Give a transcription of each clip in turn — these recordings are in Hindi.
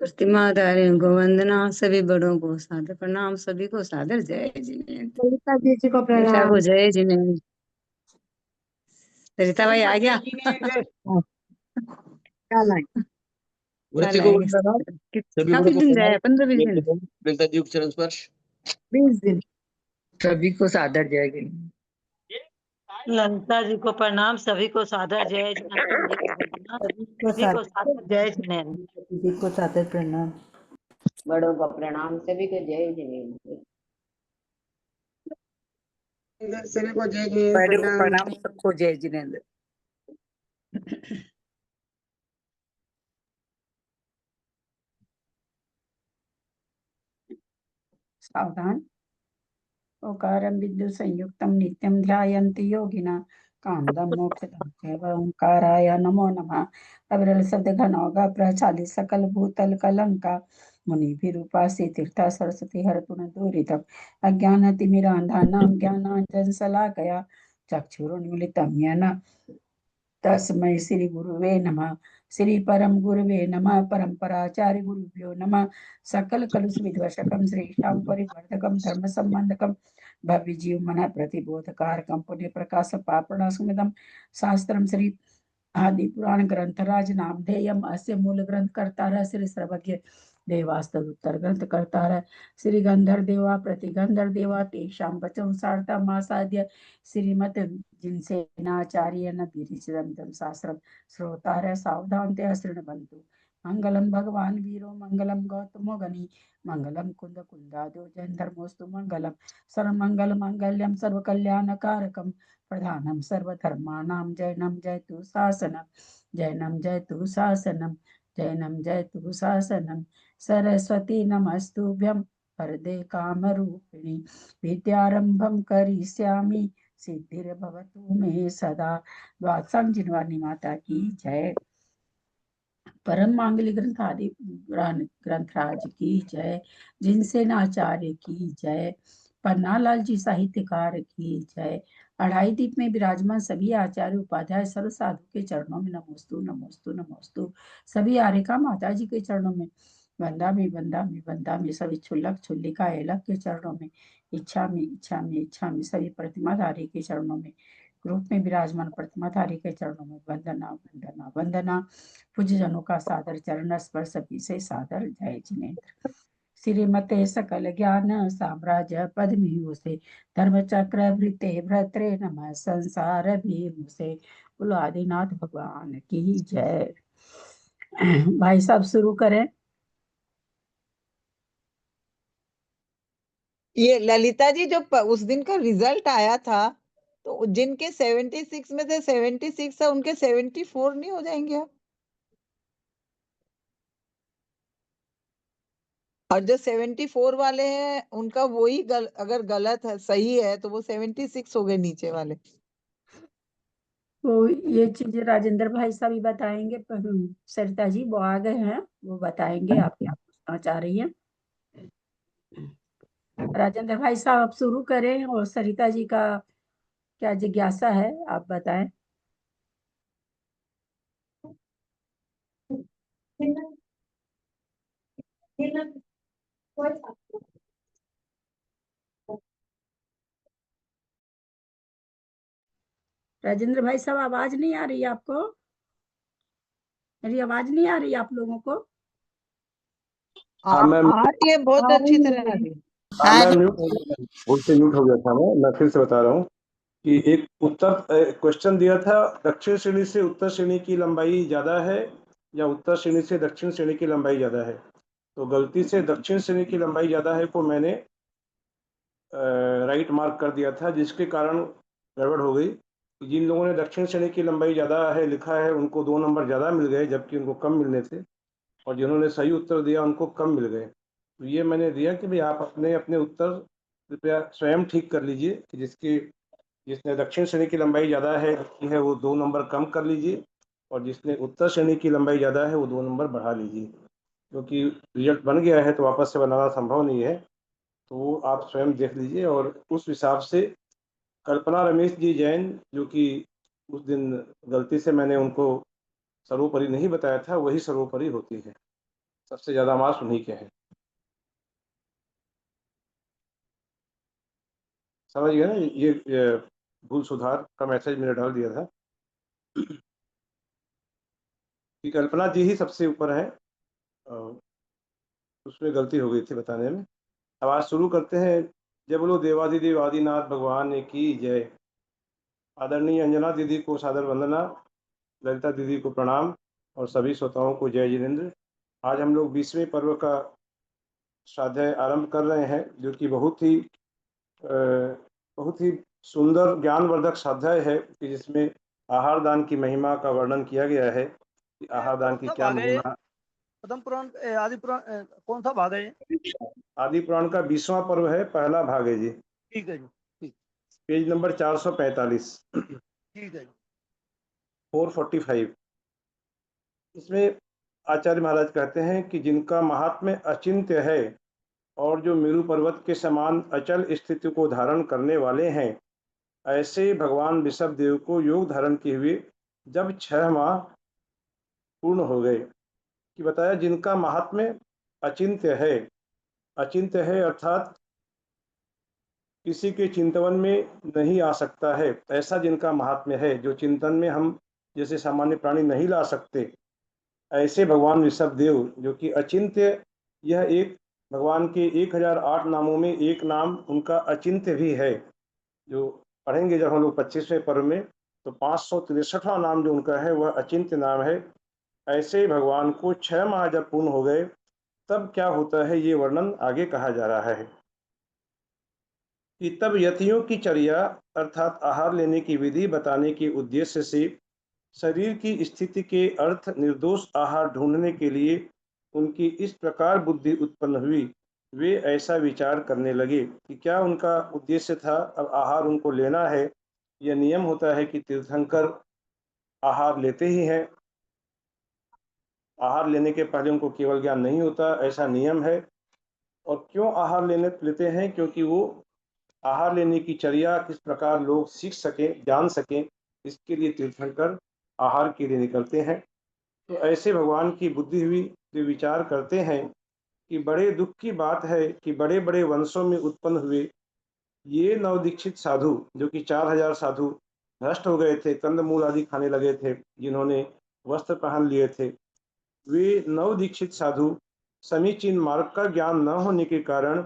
प्रतिमाधारियों को वंदना, सभी बड़ों को सादर प्रणाम, सभी को सादर जय जिनेन्द्र। ललिता जी को बेटा को प्रणाम। जय जिनेन्द्र। सरिता भाई आ गया। हाँ, कल आए। कल को आएंगे। वंदना, सभी बड़ों काफी को दिन प्रणाम। जाए, 15-20 दिन। ललिता जी को चरण स्पर्श। 20 दिन। सभी को सादर जय गिरी। ललिता जी को प्रणाम, सभी को सादर जय जिनेन्द्र। सभी को सादर जय जिनेन्द्र। सभी को सादर प्रणाम। बड़ों को प्रणाम, सभी को जय जिनेन्द्र। सभी को जय जय बड़े को प्रणाम, सबको जय जिनेन्द्र। सावधान। ओकारं बिंदु संयुक्तं नित्यं ध्यायन्ति योगिना कांदं मोक्षदं चैव ओंकाराय नमो नमः। अविरल शब्द घनौघ प्रचालित सकल भूतल कलंका मुनिभिरूपासि तीर्था सरस्वती हरतु न दूरितम् अज्ञानतिमिरान्धानां ज्ञानाञ्जनशलाकया चक्षुरुन्मीलितं येन तस्मै श्री गुरुवे नमः। श्री परम गुरुवे नमः। परंपराचार्य गुरुभ्यो नमः। सकल कलुष विध्वंसकं श्रेष्ठां परिवर्धकं धर्म संबंधकं भव्य जीव मन प्रतिबोधकारकं पुण्य प्रकाश पापणासुमिदं शास्त्रं श्री आदि पुराण ग्रंथराज नामधेयम अस्य मूल ग्रंथ कर्ता श्री सर्वज्ञ देवास्तव उत्तर ग्रंथ कर्ता श्री गंधर्व देवा प्रतिगंधर्व देवा तेषां वचन सारता मासाद्य श्रीमत जिनसेनाचार्य न विरिचिदं शास्त्रम श्रोतार सावधानतया शृण्वन्तु। मंगलम भगवान वीरो मंगलम गौतमो गणी मंगलम कुंद कुंदादो जैन धर्मोस्तु मंगलम सर्वमंगल मांगल्यम सर्वकल्याणकारकम प्रधानम सर्वधर्माणां जैनम जयतु शासनम जैनम जयतु शासनम जैनम जयतु शासनम सरस्वती नमस्तुभ्यं वरदे कामरूपिणी विद्यारंभं करिष्यामि सिद्धिर्भवतु मे सदा। द्वादशांग जिनवानी माता की जय। परम मांगल्य ग्रंथ आदि ग्रंथराज की जय। जिनसेनाचार्य की जय। पन्नालाल जी साहित्यकार की जय। अढ़ाई दीप में विराजमान सभी आचार्य उपाध्याय सर्व साधु के चरणों में नमोस्तु नमोस्तु नमोस्तु। सभी आर्यका माता जी के चरणों में वंदा में सभी क्षुल्लक क्षुल्लिका एलक के चरणों में इच्छा में सभी प्रतिमाधारी के चरणों में ग्रुप में विराजमान प्रतिमाधारी के चरणों में वंदना वंदना वंदना। पूज्य जनों का सादर चरण स्पर्श सभी से सादर जय जिनेन्द्र। श्रीमते सकल ज्ञान साम्राज्य पद्मी से धर्म चक्र भृते भ्रत्रे नमः संसार भीम से। बोलो आदिनाथ भगवान की जय। भाई साहब शुरू करें। ये ललिता जी जो उस दिन का रिजल्ट आया था, तो जिनके 76 में से 76 है, उनके 74 नहीं हो जाएंगे अब? और जो 74 वाले हैं उनका वही अगर गलत है सही है तो वो 76 हो गए नीचे वाले। तो ये चीजें राजेंद्र भाई साहब ही बताएंगे। सरिता जी वो आ गए हैं, वो बताएंगे आप क्या पूछना चाह रही हैं। राजेंद्र भाई साहब आप शुरू करें और सरिता जी का क्या जिज्ञासा है आप बताएं। राजेंद्र भाई साहब आवाज नहीं आ रही है आपको? मेरी आवाज नहीं आ रही आप लोगों को? हाँ मैम, आ रही है, बहुत अच्छी तरह आ रही है। हाँ मैम, भूल से म्यूट हो गया था। मैं फिर से बता रहा हूँ कि एक क्वेश्चन दिया था, दक्षिण श्रेणी से उत्तर श्रेणी की लंबाई ज़्यादा है या उत्तर श्रेणी से दक्षिण श्रेणी की लंबाई ज़्यादा है। तो गलती से दक्षिण श्रेणी की लंबाई ज़्यादा है को मैंने राइट मार्क कर दिया था, जिसके कारण गड़बड़ हो गई। जिन लोगों ने दक्षिण श्रेणी की लंबाई ज़्यादा है लिखा है उनको 2 नंबर ज़्यादा मिल गए, जबकि उनको कम मिलने थे, और जिन्होंने सही उत्तर दिया उनको कम मिल गए। तो ये मैंने दिया कि भाई आप अपने अपने उत्तर कृपया स्वयं ठीक कर लीजिए कि जिसने दक्षिण श्रेणी की लंबाई ज़्यादा है वो 2 नंबर कम कर लीजिए, और जिसने उत्तर श्रेणी की लंबाई ज़्यादा है वो 2 नंबर बढ़ा लीजिए। क्योंकि रिजल्ट बन गया है तो वापस से बनाना संभव नहीं है, तो वो आप स्वयं देख लीजिए। और उस हिसाब से कल्पना रमेश जी जैन, जो कि उस दिन गलती से मैंने उनको सर्वोपरि नहीं बताया था, वही सर्वोपरि होती है। सबसे ज़्यादा मार्क्स उन्हीं के हैं। समझ गए ना, ये भूल सुधार का मैसेज मैंने डाल दिया था कि कल्पना जी ही सबसे ऊपर है, उसमें गलती हो गई थी बताने में। अब आज शुरू करते हैं। जय बोलो देवाधिदेव आदिनाथ भगवान ने की जय। आदरणीय अंजना दीदी को सादर वंदना, ललिता दीदी को प्रणाम और सभी श्रोताओं को जय जिनेन्द्र। आज हम लोग 20वें पर्व का स्वाध्याय आरंभ कर रहे हैं, जो कि बहुत ही सुंदर ज्ञानवर्धक स्वाध्याय है कि जिसमें आहार दान की महिमा का वर्णन किया गया है कि आहार दान की क्या महिमा। पद्म पुराण आदि पुराण कौन सा भाग है ये? आदि पुराण का 20वां पर्व है, पहला भाग है जी। ठीक है जी, ठीक। पेज नंबर 445, ठीक है जी। 445। इसमें आचार्य महाराज कहते हैं कि जिनका महात्म्य अचिंत्य है और जो मेरु पर्वत के समान अचल स्थिति को धारण करने वाले हैं, ऐसे भगवान ऋषभदेव को योग धारण किए हुए जब 6 माह पूर्ण हो गए कि बताया जिनका महात्म्य अचिंत्य है। अचिंत्य है अर्थात किसी के चिंतन में नहीं आ सकता है, ऐसा जिनका महात्म्य है, जो चिंतन में हम जैसे सामान्य प्राणी नहीं ला सकते, ऐसे भगवान ऋषभदेव जो कि अचिंत्य, यह एक भगवान के 1008 नामों में एक नाम उनका अचिंत्य भी है। जो पढ़ेंगे जब हम लोग 25वें पर्व में, तो 563वां नाम जो उनका है वह अचिंत्य नाम है। ऐसे भगवान को 6 माह जब पूर्ण हो गए तब क्या होता है, ये वर्णन आगे कहा जा रहा है कि तब यतियों की चर्या अर्थात आहार लेने की विधि बताने के उद्देश्य से शरीर की स्थिति के अर्थ निर्दोष आहार ढूंढने के लिए उनकी इस प्रकार बुद्धि उत्पन्न हुई। वे ऐसा विचार करने लगे कि क्या उनका उद्देश्य था, अब आहार उनको लेना है। यह नियम होता है कि तीर्थंकर आहार लेते ही हैं, आहार लेने के पहले उनको केवल ज्ञान नहीं होता, ऐसा नियम है। और क्यों आहार लेते हैं, क्योंकि वो आहार लेने की चर्या किस प्रकार लोग सीख सकें, जान सकें, इसके लिए तीर्थंकर आहार के लिए निकलते हैं। तो ऐसे भगवान की बुद्धि हुई, जो विचार करते हैं कि बड़े दुख की बात है कि बड़े बड़े वंशों में उत्पन्न हुए ये नवदीक्षित साधु, जो कि 4000 साधु भ्रष्ट हो गए थे, कंदमूल आदि खाने लगे थे, जिन्होंने वस्त्र पहन लिए थे, वे नवदीक्षित साधु समीचीन मार्ग का ज्ञान न होने के कारण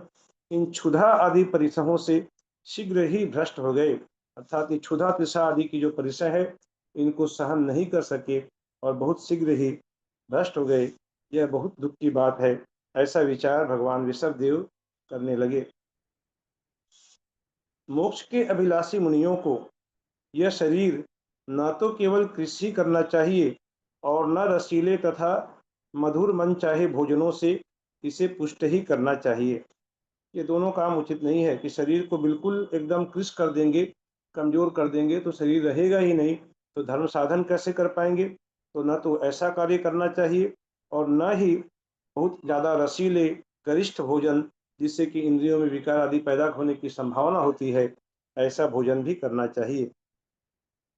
इन क्षुधा आदि परिसहों से शीघ्र ही भ्रष्ट हो गए। अर्थात ये क्षुधा तृषा आदि की जो परिसह है, इनको सहन नहीं कर सके और बहुत शीघ्र ही भ्रष्ट हो गए। यह बहुत दुख की बात है, ऐसा विचार भगवान ऋषभदेव करने लगे। मोक्ष के अभिलाषी मुनियों को यह शरीर न तो केवल कृषि करना चाहिए और न रसीले तथा मधुर मन चाहे भोजनों से इसे पुष्ट ही करना चाहिए। ये दोनों काम उचित नहीं है कि शरीर को बिल्कुल एकदम कृष कर देंगे, कमजोर कर देंगे तो शरीर रहेगा ही नहीं, तो धर्म साधन कैसे कर पाएंगे। तो न तो ऐसा कार्य करना चाहिए और न ही बहुत ज़्यादा रसीले गरिष्ठ भोजन जिससे कि इंद्रियों में विकार आदि पैदा होने की संभावना होती है, ऐसा भोजन भी करना चाहिए।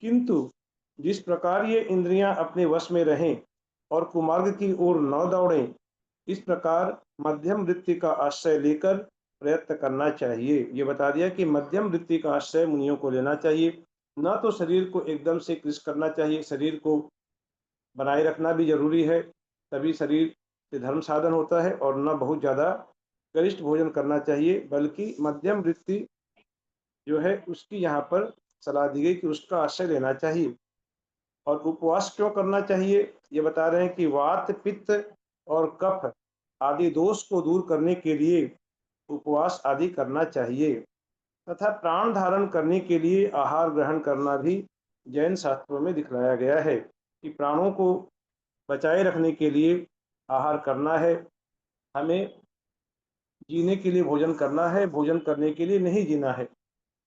किंतु जिस प्रकार ये इंद्रियां अपने वश में रहें और कुमार्ग की ओर न दौड़ें, इस प्रकार मध्यम वृत्ति का आश्रय लेकर प्रयत्न करना चाहिए। ये बता दिया कि मध्यम वृत्ति का आश्रय मुनियों को लेना चाहिए, न तो शरीर को एकदम से कृष करना चाहिए, शरीर को बनाए रखना भी जरूरी है, तभी शरीर से धर्म साधन होता है, और न बहुत ज़्यादा गरिष्ठ भोजन करना चाहिए, बल्कि मध्यम वृत्ति जो है उसकी यहाँ पर सलाह दी गई कि उसका आश्रय लेना चाहिए। और उपवास क्यों करना चाहिए, ये बता रहे हैं कि वात पित्त और कफ आदि दोष को दूर करने के लिए उपवास आदि करना चाहिए, तथा प्राण धारण करने के लिए आहार ग्रहण करना भी जैन शास्त्रों में दिखलाया गया है कि प्राणों को बचाए रखने के लिए आहार करना है। हमें जीने के लिए भोजन करना है, भोजन करने के लिए नहीं जीना है।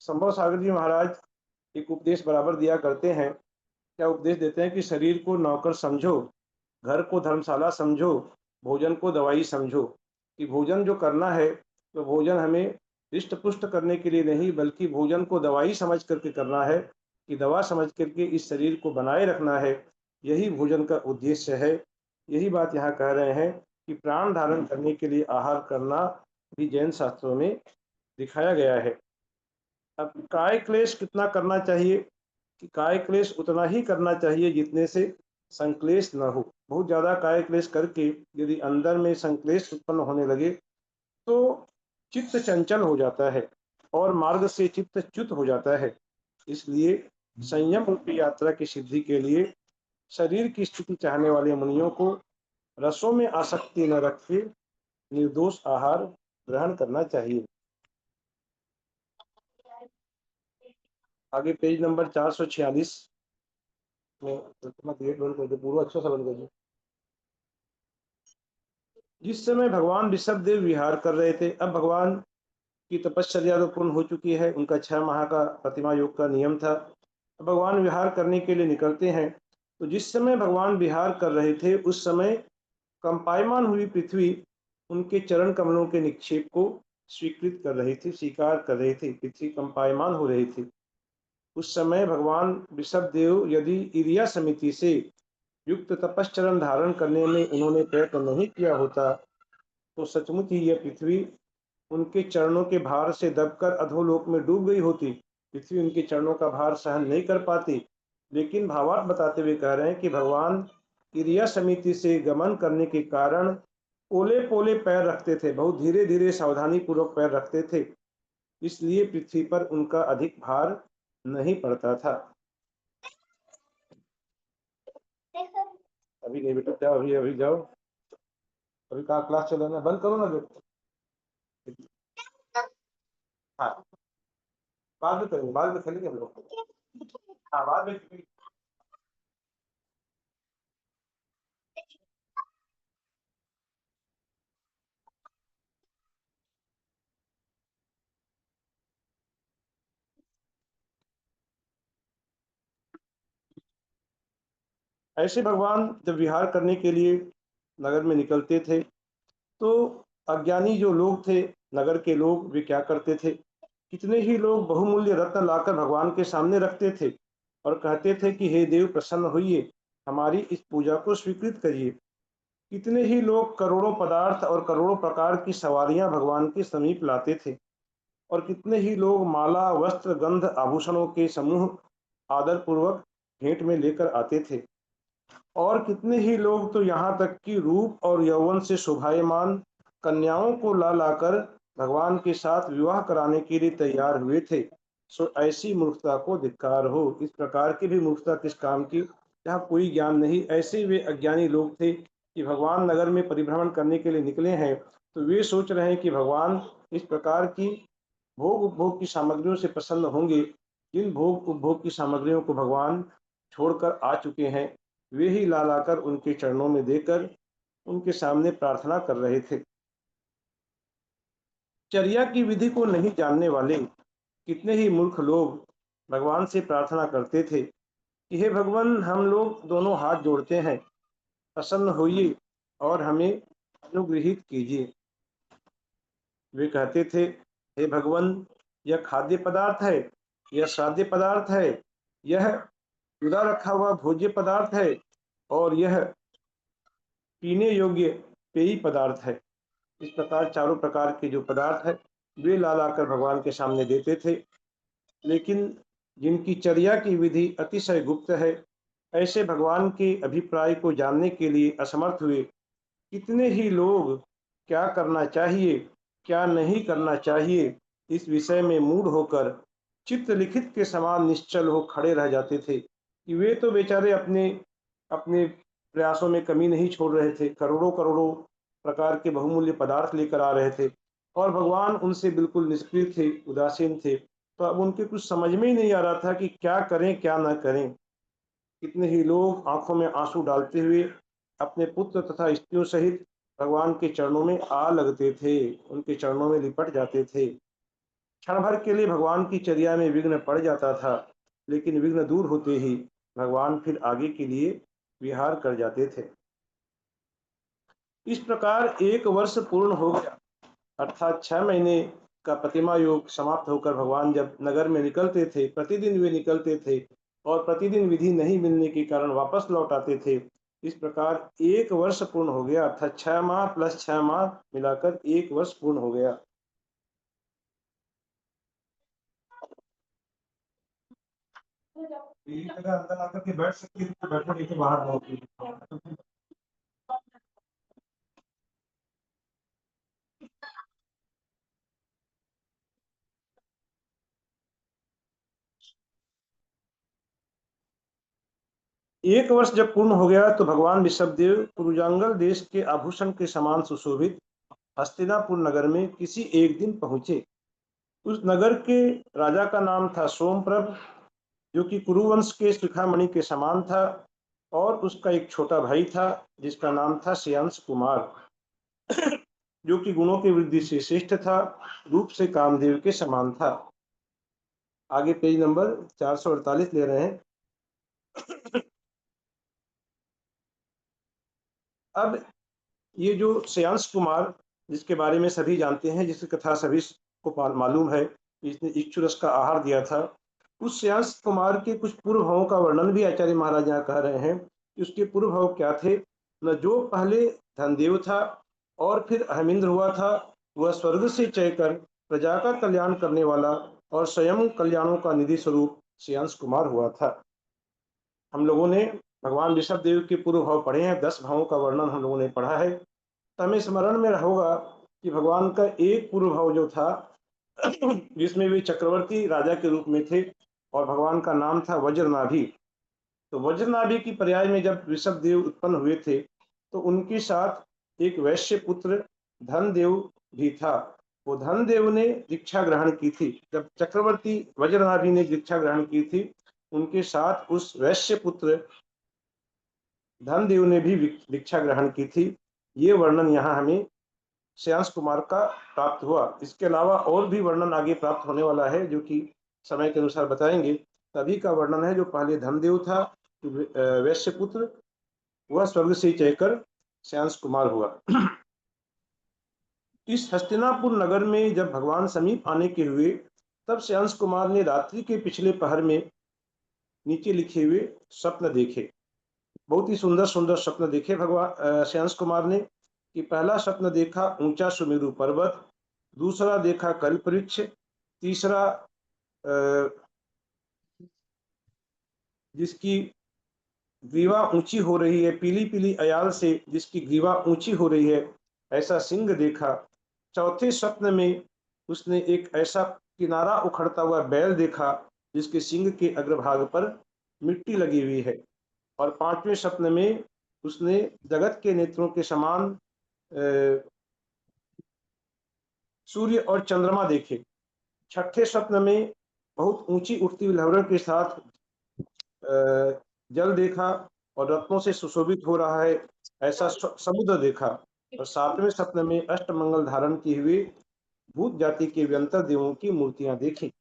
संभव सागर जी महाराज एक उपदेश बराबर दिया करते हैं। क्या उपदेश देते हैं कि शरीर को नौकर समझो, घर को धर्मशाला समझो, भोजन को दवाई समझो। कि भोजन जो करना है तो भोजन हमें हृष्ट पुष्ट करने के लिए नहीं, बल्कि भोजन को दवाई समझ करके करना है, कि दवा समझ करके इस शरीर को बनाए रखना है। यही भोजन का उद्देश्य है। यही बात यहाँ कह रहे हैं कि प्राण धारण करने के लिए आहार करना भी जैन शास्त्रों में दिखाया गया है। अब काय क्लेश कितना करना चाहिए कि काय क्लेश उतना ही करना चाहिए जितने से संक्लेश न हो। बहुत ज़्यादा काय क्लेश करके यदि अंदर में संक्लेश उत्पन्न होने लगे तो चित्त चंचल हो जाता है और मार्ग से चित्त च्युत हो जाता है। इसलिए संयम रूपी यात्रा की सिद्धि के लिए शरीर की स्थिति चाहने वाले मुनियों को रसों में आसक्ति न रखे निर्दोष आहार ग्रहण करना चाहिए। आगे पेज नंबर 446 में गेट बंद कर दो, पूरा अच्छा सा बंद कर दो। जिस समय भगवान ऋषभदेव विहार कर रहे थे, अब भगवान की तपश्चर्या तो पूर्ण हो चुकी है, उनका 6 माह का प्रतिमा योग का नियम था। अब भगवान विहार करने के लिए निकलते हैं। तो जिस समय भगवान विहार कर रहे थे उस समय कंपायमान हुई पृथ्वी उनके चरण कमलों के निक्षेप को स्वीकृत कर रही थी, स्वीकार कर रही थी। पृथ्वी कंपायमान हो रही थी। उस समय भगवान ऋषभदेव यदि इरिया समिति से युक्त तपश्चरण धारण करने में उन्होंने प्रयत्न नहीं किया होता तो सचमुच ही यह पृथ्वी उनके चरणों के भार से दबकर अधोलोक में डूब गई होती। पृथ्वी उनके चरणों का भार सहन नहीं कर पाती। लेकिन भावार्थ बताते हुए कह रहे हैं कि भगवान इरिया समिति से गमन करने के कारण ओले पोले पैर रखते थे, बहुत धीरे धीरे सावधानी पूर्वक पैर रखते थे, इसलिए पृथ्वी पर उनका अधिक भार नहीं पड़ता था। अभी नहीं बेटा, जाओ अभी अभी जाओ, अभी कहाँ क्लास चल रहा है, बंद करो ना बेटा। हाँ बाद में करेंगे, बाद में खेलेंगे हम लोग। हाँ बाद में। ऐसे भगवान जब विहार करने के लिए नगर में निकलते थे तो अज्ञानी जो लोग थे, नगर के लोग, वे क्या करते थे, कितने ही लोग बहुमूल्य रत्न लाकर भगवान के सामने रखते थे और कहते थे कि हे देव प्रसन्न होइए, हमारी इस पूजा को स्वीकृत करिए। कितने ही लोग करोड़ों पदार्थ और करोड़ों प्रकार की सवारियां भगवान के समीप लाते थे और कितने ही लोग माला, वस्त्र, गंध, आभूषणों के समूह आदर पूर्वक भेंट में लेकर आते थे और कितने ही लोग तो यहाँ तक कि रूप और यौवन से शोभायमान कन्याओं को ला लाकर भगवान के साथ विवाह कराने के लिए तैयार हुए थे। सो ऐसी मूर्खता को धिक्कार हो। इस प्रकार की भी मूर्खता किस काम की, जहाँ कोई ज्ञान नहीं। ऐसे वे अज्ञानी लोग थे कि भगवान नगर में परिभ्रमण करने के लिए निकले हैं तो वे सोच रहे हैं कि भगवान इस प्रकार की भोग उपभोग की सामग्रियों से प्रसन्न होंगे। जिन भोग उपभोग की सामग्रियों को भगवान छोड़कर आ चुके हैं वे ही ला लाकर उनके चरणों में देकर उनके सामने प्रार्थना कर रहे थे। चर्या की विधि को नहीं जानने वाले कितने ही मूर्ख लोग भगवान से प्रार्थना करते थे कि हे भगवान, हम लोग दोनों हाथ जोड़ते हैं, प्रसन्न होइए और हमें अनुग्रहित कीजिए। वे कहते थे, हे भगवान, यह खाद्य पदार्थ है, यह श्राद्ध पदार्थ है, यह जुदा रखा हुआ भोज्य पदार्थ है और यह पीने योग्य पेय पदार्थ है। इस प्रकार चारों प्रकार के जो पदार्थ है वे ला लाकर भगवान के सामने देते थे। लेकिन जिनकी चर्या की विधि अतिशय गुप्त है, ऐसे भगवान के अभिप्राय को जानने के लिए असमर्थ हुए कितने ही लोग क्या करना चाहिए, क्या नहीं करना चाहिए, इस विषय में मूढ़ होकर चित्त लिखित के समान निश्चल हो खड़े रह जाते थे कि वे तो बेचारे अपने अपने प्रयासों में कमी नहीं छोड़ रहे थे, करोड़ों करोड़ों प्रकार के बहुमूल्य पदार्थ लेकर आ रहे थे और भगवान उनसे बिल्कुल निष्क्रिय थे, उदासीन थे। तो अब उनके कुछ समझ में ही नहीं आ रहा था कि क्या करें क्या ना करें। कितने ही लोग आंखों में आंसू डालते हुए अपने पुत्र तथा स्त्रियों सहित भगवान के चरणों में आ लगते थे, उनके चरणों में लिपट जाते थे। क्षण भर के लिए भगवान की चर्या में विघ्न पड़ जाता था, लेकिन विघ्न दूर होते ही भगवान फिर आगे के लिए विहार कर जाते थे। इस प्रकार 1 वर्ष पूर्ण हो गया, अर्थात 6 महीने का प्रतिमा योग समाप्त होकर भगवान जब नगर में निकलते थे, प्रतिदिन वे निकलते थे और प्रतिदिन विधि नहीं मिलने के कारण वापस लौट आते थे। इस प्रकार 1 वर्ष पूर्ण हो गया, अर्थात 6 माह प्लस 6 माह मिलाकर 1 वर्ष पूर्ण हो गया। अंदर आकर के बैठ सकती है, तो बैठो, नहीं तो बाहर रहो। एक वर्ष जब पूर्ण हो गया तो भगवान ऋषभदेव कुरुजांगल देश के आभूषण के समान सुशोभित हस्तिनापुर नगर में किसी एक दिन पहुंचे। उस नगर के राजा का नाम था सोमप्रभ, जो कि कुरुवंश के शिखामणि के समान था, और उसका एक छोटा भाई था जिसका नाम था श्रेयांश कुमार, जो कि गुणों की वृद्धि से श्रेष्ठ था, रूप से कामदेव के समान था। आगे पेज नंबर 448 ले रहे हैं। अब ये जो श्रेयांश कुमार, जिसके बारे में सभी जानते हैं, जिसकी कथा सभी को मालूम है, इसने इक्षुरस का आहार दिया था, उस श्रेयांश कुमार के कुछ पूर्व भावों का वर्णन भी आचार्य महाराज यहाँ कह रहे हैं कि उसके पूर्व भाव क्या थे। न जो पहले धनदेव था और फिर अहमिंद्र हुआ था, वह स्वर्ग से चयकर प्रजा का कल्याण करने वाला और स्वयं कल्याणों का निधि स्वरूप श्रेयांश कुमार हुआ था। हम लोगों ने भगवान ऋषभदेव के पूर्व भाव पढ़े हैं, 10 भावों का वर्णन हम लोगों ने पढ़ा है। तो हमें स्मरण में होगा कि भगवान का एक पूर्व भाव जो था, जिसमें वे चक्रवर्ती राजा के रूप में थे, और भगवान का नाम था वज्रनाभि। तो वज्रनाभि की पर्याय में जब ऋषभदेव उत्पन्न हुए थे, तो उनके साथ एक वैश्य पुत्र धनदेव भी था। वो धनदेव ने दीक्षा ग्रहण की थी। जब चक्रवर्ती वज्रनाभि ने दीक्षा ग्रहण की थी, उनके साथ उस वैश्य पुत्र धनदेव ने भी दीक्षा ग्रहण की थी। ये वर्णन यहाँ हमें श्रेयांश कुमार का प्राप्त हुआ। इसके अलावा और भी वर्णन आगे प्राप्त होने वाला है, जो कि समय के अनुसार बताएंगे। तभी का वर्णन है जो पहले धनदेव था, वैश्य पुत्र, वह स्वर्ग से चयकर श्रेयांश कुमार हुआ। इस हस्तिनापुर नगर में जब भगवान समीप आने के हुए, तब श्रेयांश कुमार ने रात्रि के पिछले पहर में नीचे लिखे हुए स्वप्न देखे। बहुत ही सुंदर सुंदर स्वप्न देखे भगवान श्रेयांश कुमार ने। कि पहला स्वप्न देखा ऊंचा सुमेरु पर्वत, दूसरा देखा कल्पवृक्ष, तीसरा जिसकी ग्रीवा ऊंची हो रही है, पीली पीली अयाल से जिसकी ग्रीवा ऊंची हो रही है, ऐसा सिंह देखा। चौथे स्वप्न में उसने एक ऐसा किनारा उखड़ता हुआ बैल देखा जिसके सिंह के अग्रभाग पर मिट्टी लगी हुई है। और पांचवें स्वप्न में उसने जगत के नेत्रों के समान सूर्य और चंद्रमा देखे। छठे स्वप्न में बहुत ऊंची उठती हुई लहरों के साथ जल देखा और रत्नों से सुशोभित हो रहा है, ऐसा समुद्र देखा। और सातवें स्वप्न में अष्टमंगल धारण किए हुए भूत जाति के व्यंतर देवों की मूर्तियां देखी।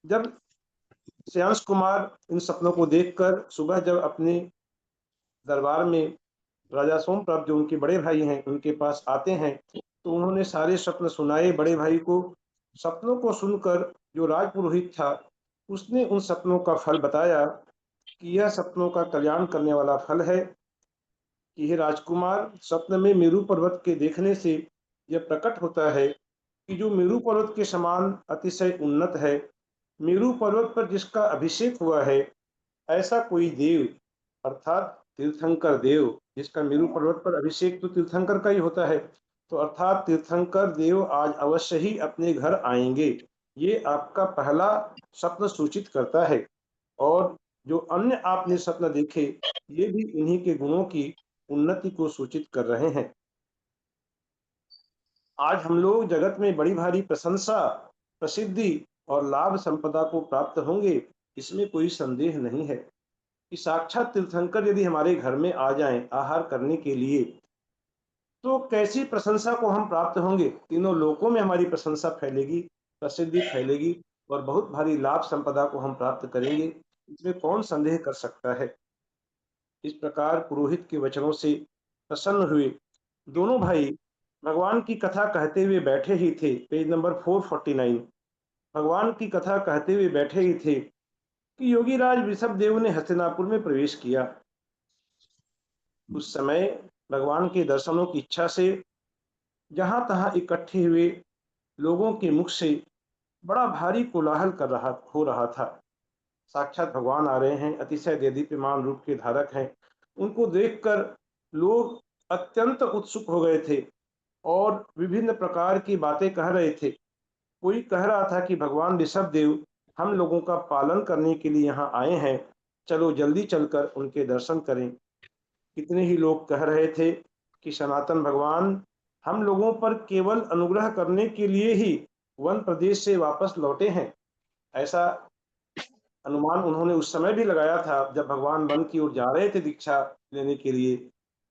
जब श्रेयांश कुमार इन सपनों को देखकर सुबह जब अपने दरबार में राजा सोमप्रभ, जो उनके बड़े भाई हैं, उनके पास आते हैं, तो उन्होंने सारे स्वप्न सुनाए बड़े भाई को। सपनों को सुनकर जो राजपुरोहित था, उसने उन सपनों का फल बताया कि यह सपनों का कल्याण करने वाला फल है कि हे राजकुमार, स्वप्न में मेरू पर्वत के देखने से यह प्रकट होता है कि जो मेरू पर्वत के समान अतिशय उन्नत है, मेरू पर्वत पर जिसका अभिषेक हुआ है, ऐसा कोई देव, अर्थात तीर्थंकर देव, जिसका मेरू पर्वत पर अभिषेक तो तीर्थंकर का ही होता है, तो अर्थात तीर्थंकर देव आज अवश्य ही अपने घर आएंगे। ये आपका पहला स्वप्न सूचित करता है। और जो अन्य आपने स्वप्न देखे, ये भी इन्हीं के गुणों की उन्नति को सूचित कर रहे हैं। आज हम लोग जगत में बड़ी भारी प्रशंसा, प्रसिद्धि और लाभ संपदा को प्राप्त होंगे, इसमें कोई संदेह नहीं है। कि साक्षात तीर्थंकर यदि हमारे घर में आ जाएं आहार करने के लिए, तो कैसी प्रशंसा को हम प्राप्त होंगे। तीनों लोकों में हमारी प्रशंसा फैलेगी, प्रसिद्धि फैलेगी, और बहुत भारी लाभ संपदा को हम प्राप्त करेंगे, इसमें कौन संदेह कर सकता है। इस प्रकार पुरोहित के वचनों से प्रसन्न हुए दोनों भाई भगवान की कथा कहते हुए बैठे ही थे। Page number 449। भगवान की कथा कहते हुए बैठे ही थे कि योगीराज ऋषभदेव ने हस्तिनापुर में प्रवेश किया। उस समय भगवान के दर्शनों की इच्छा से जहां तहां इकट्ठे हुए लोगों के मुख से बड़ा भारी कोलाहल हो रहा था। साक्षात भगवान आ रहे हैं, अतिशय देदीप्यमान रूप के धारक हैं। उनको देखकर लोग अत्यंत उत्सुक हो गए थे और विभिन्न प्रकार की बातें कह रहे थे। कोई कह रहा था कि भगवान ऋषभ देव हम लोगों का पालन करने के लिए यहाँ आए हैं, चलो जल्दी चलकर उनके दर्शन करें। कितने ही लोग कह रहे थे कि सनातन भगवान हम लोगों पर केवल अनुग्रह करने के लिए ही वन प्रदेश से वापस लौटे हैं। ऐसा अनुमान उन्होंने उस समय भी लगाया था जब भगवान वन की ओर जा रहे थे दीक्षा लेने के लिए।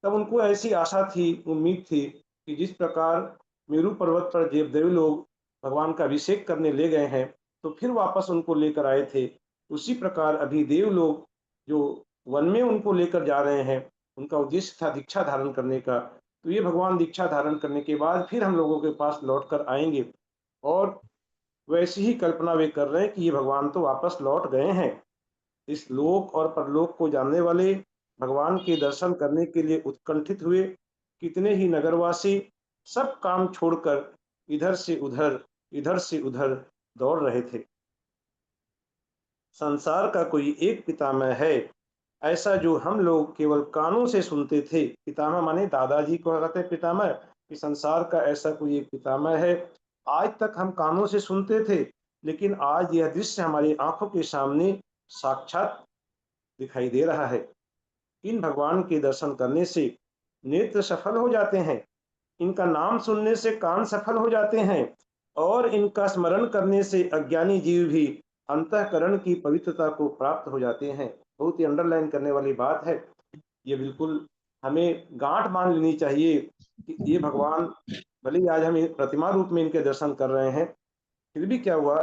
तब उनको ऐसी आशा थी, उम्मीद थी कि जिस प्रकार मेरू पर्वत पर देवदेव लोग भगवान का अभिषेक करने ले गए हैं तो फिर वापस उनको लेकर आए थे, उसी प्रकार अभी देव लोग जो वन में उनको लेकर जा रहे हैं, उनका उद्देश्य था दीक्षा धारण करने का। तो ये भगवान दीक्षा धारण करने के बाद फिर हम लोगों के पास लौट कर आएंगे और वैसी ही कल्पना वे कर रहे हैं कि ये भगवान तो वापस लौट गए हैं। इस लोक और परलोक को जानने वाले भगवान के दर्शन करने के लिए उत्कंठित हुए कितने ही नगरवासी सब काम छोड़कर इधर से उधर दौड़ रहे थे। संसार का कोई एक पितामह है ऐसा जो हम लोग केवल कानों से सुनते थे। पितामह माने दादाजी को कहते हैं पितामह, कि संसार का ऐसा कोई एक पितामह है आज तक हम कानों से सुनते थे, लेकिन आज यह दृश्य हमारी आंखों के सामने साक्षात दिखाई दे रहा है। इन भगवान के दर्शन करने से नेत्र सफल हो जाते हैं, इनका नाम सुनने से कान सफल हो जाते हैं और इनका स्मरण करने से अज्ञानी जीव भी अंतःकरण की पवित्रता को प्राप्त हो जाते हैं। बहुत ही अंडरलाइन करने वाली बात है। ये बिल्कुल हमें गांठ मान लेनी चाहिए कि ये भगवान भले ही आज हम प्रतिमा रूप में इनके दर्शन कर रहे हैं, फिर भी क्या हुआ,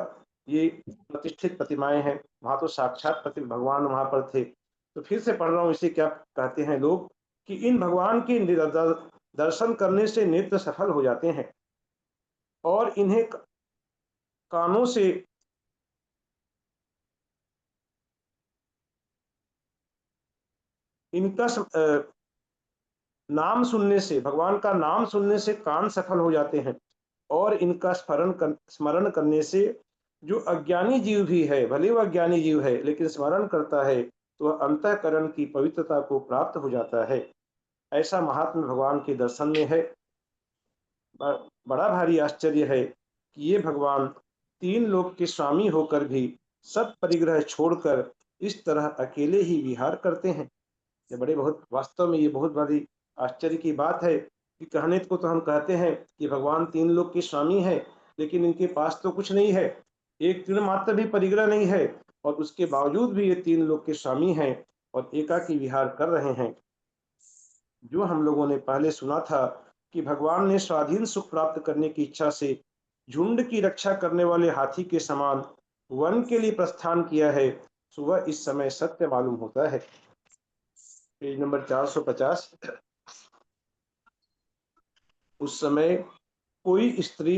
ये प्रतिष्ठित प्रतिमाएं हैं, वहां तो साक्षात भगवान वहां पर थे। तो फिर से पढ़ रहा हूँ, इसे क्या कहते हैं लोग कि इन भगवान के दर्शन करने से नेत्र सफल हो जाते हैं और इन्हें कानों से इनका नाम सुनने से, भगवान का नाम सुनने से कान सफल हो जाते हैं और इनका स्मरण करने से जो अज्ञानी जीव भी है, भले वह अज्ञानी जीव है लेकिन स्मरण करता है तो वह अंतःकरण की पवित्रता को प्राप्त हो जाता है। ऐसा महात्मा भगवान के दर्शन में है। बड़ा भारी आश्चर्य है कि ये भगवान तीन लोक के स्वामी होकर भी सब परिग्रह छोड़कर इस तरह अकेले ही विहार करते हैं। ये बहुत वास्तव में ये बहुत बड़ी आश्चर्य की बात है कि कहने को तो हम कहते हैं कि भगवान तीन लोक के स्वामी है, लेकिन इनके पास तो कुछ नहीं है, एक तीन मात्र भी परिग्रह नहीं है और उसके बावजूद भी ये तीन लोक के स्वामी हैं और एकाकी विहार कर रहे हैं। जो हम लोगों ने पहले सुना था कि भगवान ने स्वाधीन सुख प्राप्त करने की इच्छा से झुंड की रक्षा करने वाले हाथी के समान वन के लिए प्रस्थान किया है, तो वह इस समय सत्य मालूम होता है। Page number 450। उस समय कोई स्त्री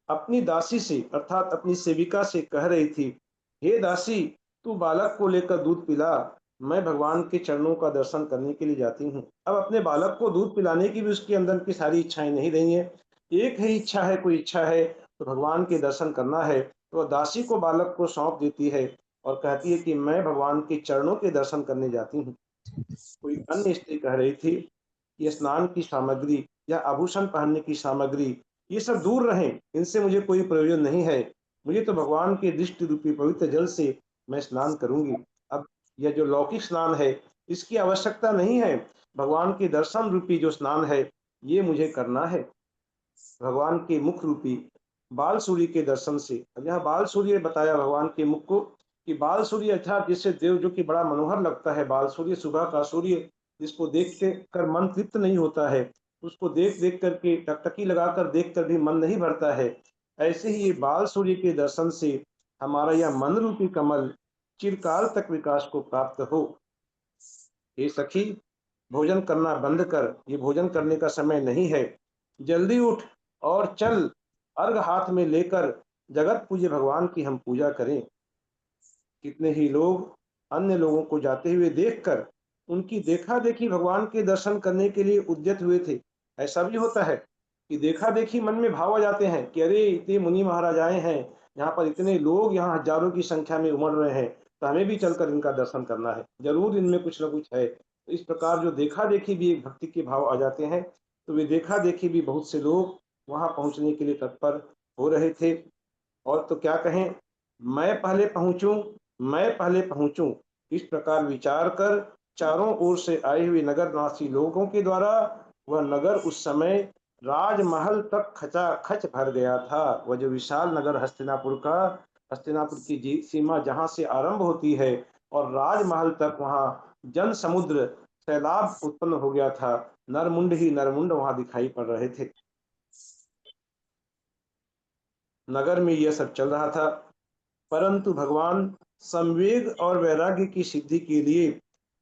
अपनी दासी से अर्थात अपनी सेविका से कह रही थी, हे दासी, तू बालक को लेकर दूध पिला, मैं भगवान के चरणों का दर्शन करने के लिए जाती हूँ। अब अपने बालक को दूध पिलाने की भी उसके अंदर की सारी इच्छाएं नहीं रही है, एक ही इच्छा है, कोई इच्छा है तो भगवान के दर्शन करना है। तो वह दासी को बालक को सौंप देती है और कहती है कि मैं भगवान के चरणों के दर्शन करने जाती हूँ। कोई अन्य स्त्री कह रही थी कि स्नान की सामग्री या आभूषण पहनने की सामग्री ये सब दूर रहें, इनसे मुझे कोई प्रयोजन नहीं है, मुझे तो भगवान के दृष्टि रूपी पवित्र जल से मैं स्नान करूंगी। अब यह जो लौकिक स्नान है इसकी आवश्यकता नहीं है, भगवान के दर्शन रूपी जो स्नान है ये मुझे करना है। भगवान के मुख रूपी बाल सूर्य के दर्शन से, यह बाल सूर्य बताया भगवान के मुख को कि बाल सूर्य अर्थात जिससे देव जो कि बड़ा मनोहर लगता है, बाल सूर्य सुबह का सूर्य जिसको देख कर मन तृप्त नहीं होता है, उसको देख देख करके टकटकी लगाकर देख कर भी मन नहीं भरता है, ऐसे ही ये बाल सूर्य के दर्शन से हमारा यह मन रूपी कमल चिरकाल तक विकास को प्राप्त हो। हे सखी, भोजन करना बंद कर, ये भोजन करने का समय नहीं है, जल्दी उठ और चल, अर्घ हाथ में लेकर जगत पूज्य भगवान की हम पूजा करें। कितने ही लोग अन्य लोगों को जाते हुए देखकर उनकी देखा देखी भगवान के दर्शन करने के लिए उद्यत हुए थे। ऐसा भी होता है कि देखा देखी मन में भाव आ जाते हैं कि अरे इतने मुनि महाराज आए हैं, यहाँ पर इतने लोग, यहाँ हजारों की संख्या में उमड़ रहे हैं, तो हमें भी चलकर इनका दर्शन करना है, जरूर इनमें कुछ ना कुछ है। तो इस प्रकार जो देखा देखी भी एक भक्ति के भाव आ जाते हैं, तो वे देखा देखी भी बहुत से लोग वहां पहुंचने के लिए तत्पर हो रहे थे। और तो क्या कहें, मैं पहले पहुंचूं, मैं पहले पहुंचूं, इस प्रकार विचार कर चारों ओर से आए हुए नगरवासी लोगों के द्वारा वह नगर उस समय राजमहल तक खचाखच भर गया था। वह जो विशाल नगर हस्तिनापुर का, हस्तिनापुर की सीमा जहां से आरंभ होती है और राजमहल तक, वहां जन समुद्र सैलाब उत्पन्न हो गया था। नरमुंड ही नरमुंड वहां दिखाई पड़ रहे थे। नगर में यह सब चल रहा था, परंतु भगवान संवेग और वैराग्य की सिद्धि के लिए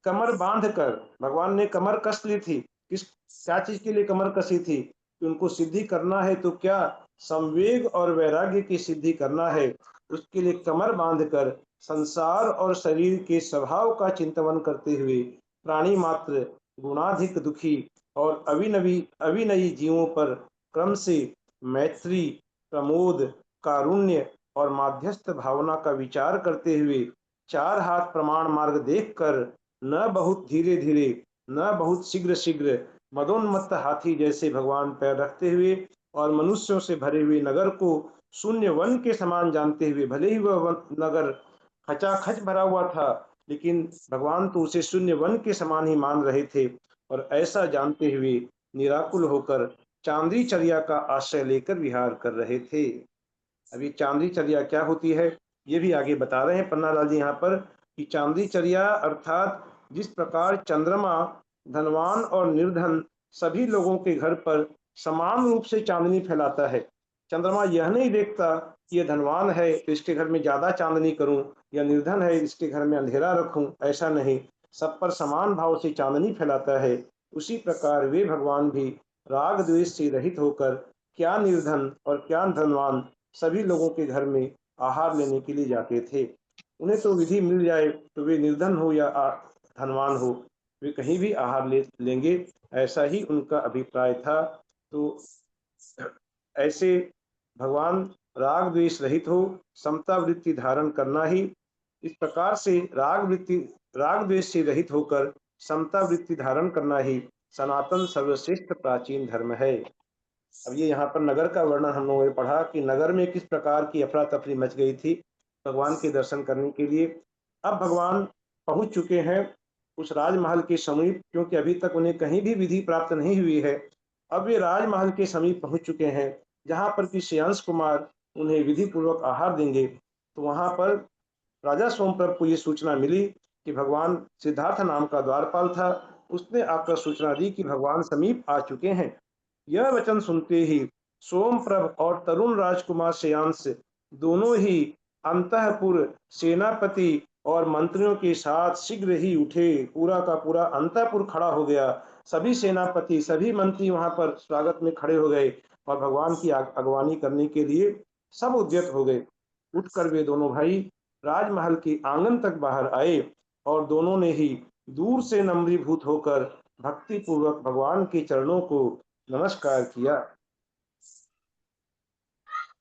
कमर बांधकर, भगवान ने कमर कस ली थी। क्या चीज के लिए कमर कसी थी? कि उनको सिद्धि करना है, तो क्या संवेग और वैराग्य की सिद्धि करना है, उसके लिए कमर बांधकर संसार और शरीर के स्वभाव का चिंतन करते हुए प्राणी मात्र गुणाधिक दुखी और अविनयी जीवों पर क्रम से मैत्री, प्रमोद, कारुण्य और माध्यस्थ भावना का विचार करते हुए चार हाथ प्रमाण मार्ग देखकर न बहुत धीरे धीरे, न बहुत शीघ्र शीघ्र, मदोन्मत्त हाथी जैसे भगवान पैर रखते हुए और मनुष्यों से भरे हुए नगर को शून्य वन के समान जानते हुए, भले ही वह नगर खचाखच भरा हुआ था, लेकिन भगवान तो उसे शून्य वन के समान ही मान रहे थे। और ऐसा जानते हुए निराकुल होकर चांदी चर्या का आश्रय लेकर विहार कर रहे थे। अभी चांदी चर्या क्या होती है ये भी आगे बता रहे हैं पन्नालाल जी यहाँ पर, कि चांदी चर्या अर्थात जिस प्रकार चंद्रमा धनवान और निर्धन सभी लोगों के घर पर समान रूप से चांदनी फैलाता है। चंद्रमा यह नहीं देखता कि यह धनवान है तो इसके घर में ज्यादा चांदनी करूं, या निर्धन है इसके घर में अंधेरा रखूं, ऐसा नहीं, सब पर समान भाव से चांदनी फैलाता है। उसी प्रकार वे भगवान भी राग द्वेष से रहित होकर क्या निर्धन और क्या धनवान सभी लोगों के घर में आहार लेने के लिए जाते थे। उन्हें तो विधि मिल जाए तो वे निर्धन हो या धनवान हो, वे कहीं भी आहार लेंगे, ऐसा ही उनका अभिप्राय था। तो ऐसे भगवान राग द्वेष रहित हो, समता वृत्ति धारण करना ही, इस प्रकार से राग द्वेष से रहित होकर समता वृत्ति धारण करना ही सनातन सर्वश्रेष्ठ प्राचीन धर्म है। अब ये यहाँ पर नगर का वर्णन हम लोगों ने पढ़ा कि नगर में किस प्रकार की अफरा तफरी मच गई थी भगवान के दर्शन करने के लिए। अब भगवान पहुंच चुके हैं उस राजमहल के समीप, क्योंकि अभी तक उन्हें कहीं भी विधि प्राप्त नहीं हुई है। अब वे राजमहल के समीप पहुंच चुके हैं, जहां पर कि श्रेयांश कुमार उन्हें विधि पूर्वक आहार देंगे। तो वहां पर राजा सोमप्रभ को ये सूचना मिली कि भगवान सिद्धार्थ नाम का द्वारपाल था, उसने आकर सूचना दी कि भगवान समीप आ चुके हैं। यह वचन सुनते ही सोमप्रभ और तरुण राजकुमार श्रेयांश दोनों ही अंतःपुर सेनापति और मंत्रियों के साथ शीघ्र ही उठे। पूरा का पूरा अंतःपुर खड़ा हो गया, सभी सेनापति सभी मंत्री वहां पर स्वागत में खड़े हो गए और भगवान की अगवानी करने के लिए सब उद्यत हो गए। उठकर वे दोनों भाई राजमहल के आंगन तक बाहर आए और दोनों ने ही दूर से नम्रीभूत होकर भक्ति पूर्वक भगवान के चरणों को नमस्कार किया।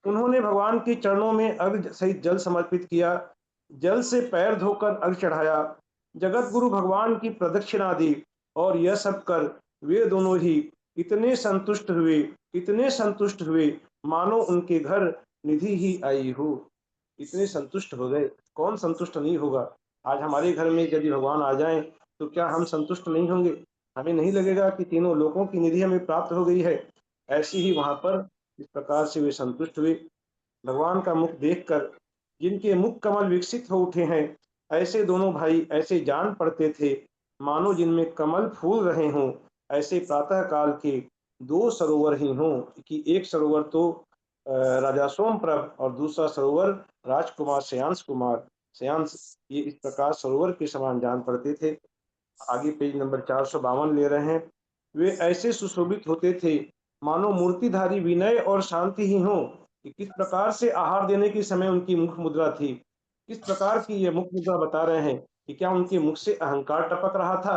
उन्होंने भगवान के चरणों में अर्घ सहित जल समर्पित किया, जल से पैर धोकर अर्घ चढ़ाया, जगत गुरु भगवान की प्रदक्षिणा दी और यह सब कर वे दोनों ही इतने संतुष्ट हुए, इतने संतुष्ट हुए मानो उनके घर निधि ही आई हो। इतने संतुष्ट हो गए, कौन संतुष्ट नहीं होगा। आज हमारे घर में यदि भगवान आ जाएं तो क्या हम संतुष्ट नहीं होंगे? हमें नहीं लगेगा कि तीनों लोकों की निधि हमें प्राप्त हो गई है। ऐसी ही वहां पर इस प्रकार से वे संतुष्ट हुए। भगवान का मुख देखकर जिनके मुख कमल विकसित हो उठे हैं, ऐसे दोनों भाई ऐसे जान पड़ते थे मानो जिनमें कमल फूल रहे हों। ऐसे प्रातः काल के दो सरोवर ही हों, कि एक सरोवर तो राजा सोमप्रभ और दूसरा सरोवर राजकुमार श्रेयांश, ये इस प्रकार सरोवर के समान जान पड़ते थे। आगे पेज नंबर 452 ले रहे हैं। वे ऐसे सुशोभित होते थे मानो मूर्तिधारी विनय और शांति ही हो, कि किस प्रकार से आहार देने के समय उनकी मुख मुद्रा थी, किस प्रकार की यह मुख मुद्रा बता रहे हैं कि क्या उनके मुख से अहंकार टपक रहा था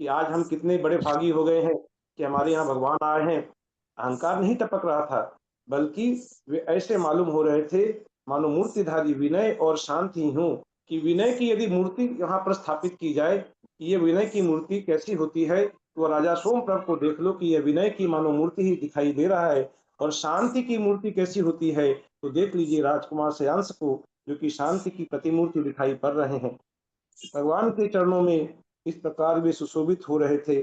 कि आज हम कितने बड़े भागी हो गए हैं कि हमारे यहाँ भगवान आए हैं। अहंकार नहीं टपक रहा था, बल्कि वे ऐसे मालूम हो रहे थे मानो मूर्तिधारी विनय और शांति ही हो, कि विनय की यदि मूर्ति यहाँ पर स्थापित की जाए, ये विनय की मूर्ति कैसी होती है, तो राजा सोमप्रभ को देख लो कि यह विनय की मानो मूर्ति ही दिखाई दे रहा है। और शांति की मूर्ति कैसी होती है, तो देख लीजिए राजकुमार श्रेयांश को, जो कि शांति की प्रतिमूर्ति दिखाई पड़ रहे हैं। भगवान के चरणों में इस प्रकार वे सुशोभित हो रहे थे,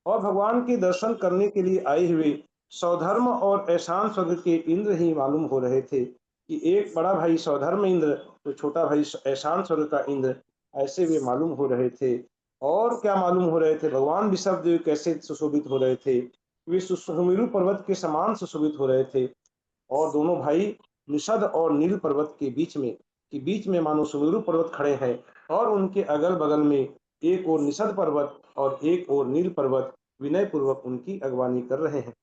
और भगवान के दर्शन करने के लिए आए हुए सौधर्म और ऐशान स्वर्ग के इंद्र ही मालूम हो रहे थे, कि एक बड़ा भाई सौधर्म इंद्र, तो छोटा भाई ऐशान स्वर्ग का इंद्र, ऐसे वे मालूम हो रहे थे। और क्या मालूम हो रहे थे, भगवान ऋषभदेव कैसे सुशोभित हो रहे थे, वे सुमेरु पर्वत के समान सुशोभित हो रहे थे। और दोनों भाई निषद और नील पर्वत के बीच में मानो सुमेरु पर्वत खड़े हैं, और उनके अगल बगल में एक और निषद पर्वत और एक और नील पर्वत विनय पूर्वक उनकी अगवानी कर रहे हैं।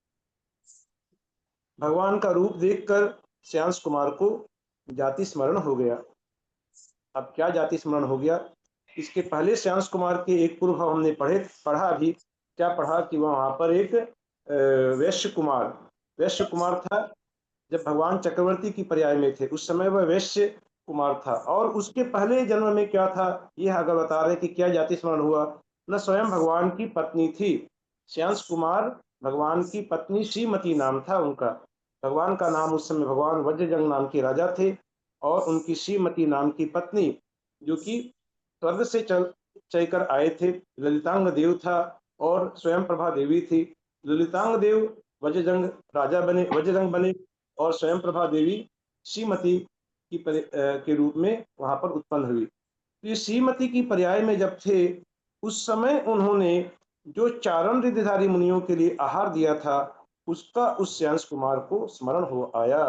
भगवान का रूप देखकर श्रेयांश कुमार को जाति स्मरण हो गया। अब क्या जाति स्मरण हो गया, इसके पहले श्रेयांश कुमार के एक पूर्व हमने पढ़ा अभी क्या पढ़ा, कि वहां पर एक वैश्य कुमार था। जब भगवान चक्रवर्ती की पर्याय में थे उस समय वह वैश्य कुमार था। और उसके पहले जन्म में क्या था, यह अगर बता रहे कि क्या जाति स्मरण हुआ, न स्वयं भगवान की पत्नी थी। श्रेयांश कुमार भगवान की पत्नी श्रीमती नाम था उनका। भगवान का नाम उस समय भगवान वज्रजंग नाम के राजा थे, और उनकी श्रीमती नाम की पत्नी, जो कि स्वर्ग से चलकर आए थे, ललितांग देव था और स्वयं प्रभा देवी थी। ललितांग देव वज्रजंग बने, और स्वयं प्रभा देवी श्रीमती के रूप में वहां पर उत्पन्न हुई। तो ये श्रीमती की पर्याय में जब थे, उस समय उन्होंने जो चारण रिद्धिधारी मुनियों के लिए आहार दिया था, उसका उस श्रेयांश कुमार को स्मरण हो आया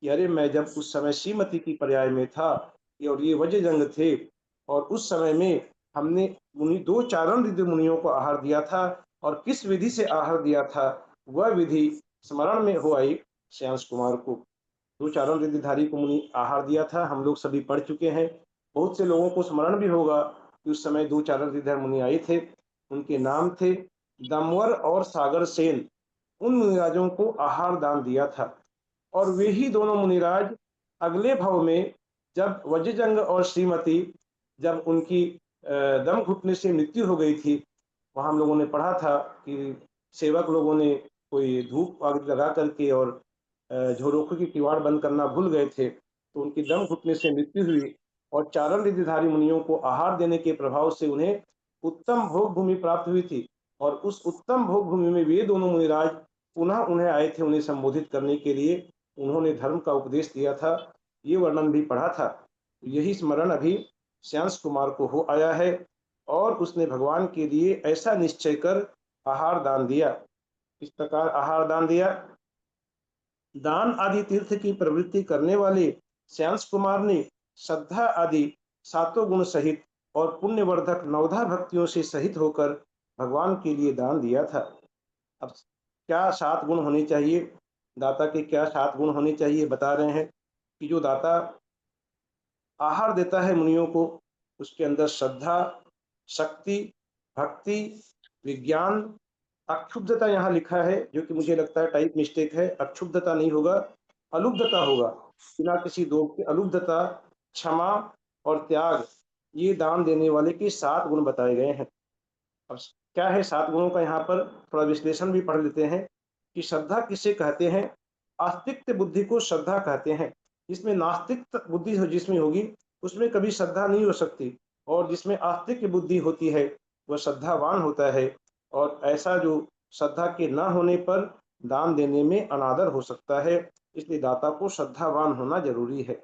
कि अरे मैं जब उस समय श्रीमती की पर्याय में था और ये वज्रजंग थे, और उस समय में हमने दो चारण रिद्धि मुनियों को आहार दिया था, और किस विधि से आहार दिया था वह विधि स्मरण में हो आई श्रेयांश कुमार को। दो चारण रिद्धिधारी को मुनि आहार दिया था, हम लोग सभी पढ़ चुके हैं। बहुत से लोगों को स्मरण भी होगा कि उस समय दो चारण रिद्धिधारी मुनि आए थे, उनके नाम थे दमवर और सागर सेन। उन मुनिराजों को आहार दान दिया था, और वे ही दोनों मुनिराज अगले भव में जब वज्रजंग और श्रीमती जब उनकी दम घुटने से मृत्यु हो गई थी, वहां हम लोगों ने पढ़ा था कि सेवक लोगों ने कोई धूप आग लगा करके और झोरोखों की किवाड़ बंद करना भूल गए थे, तो उनकी दम घुटने से मृत्यु हुई। और चारण रिद्धिधारी मुनियों को आहार देने के प्रभाव से उन्हें उत्तम भोग भूमि प्राप्त हुई थी, और उस उत्तम भोग भूमि में वे दोनों मुनिराज पुनः उन्हें आए थे उन्हें संबोधित करने के लिए। उन्होंने धर्म का उपदेश दिया था, ये वर्णन भी पढ़ा था। यही स्मरण अभी श्रेयांश कुमार को हो आया है, और उसने भगवान के लिए ऐसा निश्चय कर आहार दान दिया। इस प्रकार आहार दान दिया। दान आदि तीर्थ की प्रवृत्ति करने वाले श्रेयांश कुमार ने श्रद्धा आदि सातों गुण सहित और पुण्यवर्धक नवधा भक्तियों से सहित होकर भगवान के लिए दान दिया था। अब क्या 7 गुण होने चाहिए, दाता के क्या 7 गुण होने चाहिए, बता रहे हैं कि जो दाता आहार देता है मुनियों को, उसके अंदर श्रद्धा, शक्ति, भक्ति, विज्ञान, अक्षुब्धता यहाँ लिखा है, जो कि मुझे लगता है टाइप मिस्टेक है, अक्षुब्धता नहीं होगा, अलुब्धता होगा, बिना किसी दोष के अलुब्धता, क्षमा और त्याग, ये दान देने वाले के 7 गुण बताए गए हैं। अब क्या है 7 गुणों का, यहाँ पर थोड़ा विश्लेषण भी पढ़ लेते हैं कि श्रद्धा किसे कहते हैं। आस्तिक बुद्धि को श्रद्धा कहते हैं। जिसमें नास्तिक बुद्धि जिसमें होगी उसमें कभी श्रद्धा नहीं हो सकती, और जिसमें आस्तिक बुद्धि होती है वह श्रद्धावान होता है। और ऐसा जो श्रद्धा के न होने पर दान देने में अनादर हो सकता है, इसलिए दाता को श्रद्धावान होना जरूरी है।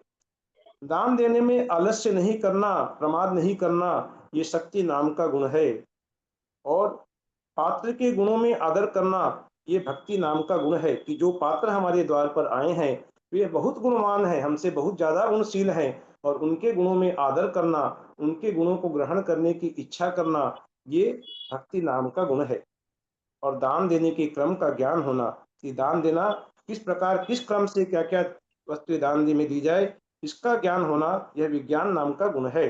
दान देने में आलस्य नहीं करना, प्रमाद नहीं करना, ये शक्ति नाम का गुण है। और पात्र के गुणों में आदर करना, ये भक्ति नाम का गुण है, कि जो पात्र हमारे द्वार पर आए हैं वे बहुत गुणवान हैं, हमसे बहुत ज्यादा गुणशील हैं, और उनके गुणों में आदर करना, उनके गुणों को ग्रहण करने की इच्छा करना, ये भक्ति नाम का गुण है। और दान देने के क्रम का ज्ञान होना, कि दान देना किस प्रकार, किस क्रम से क्या क्या वस्तु दान में दी जाए, इसका ज्ञान होना, यह विज्ञान नाम का गुण है।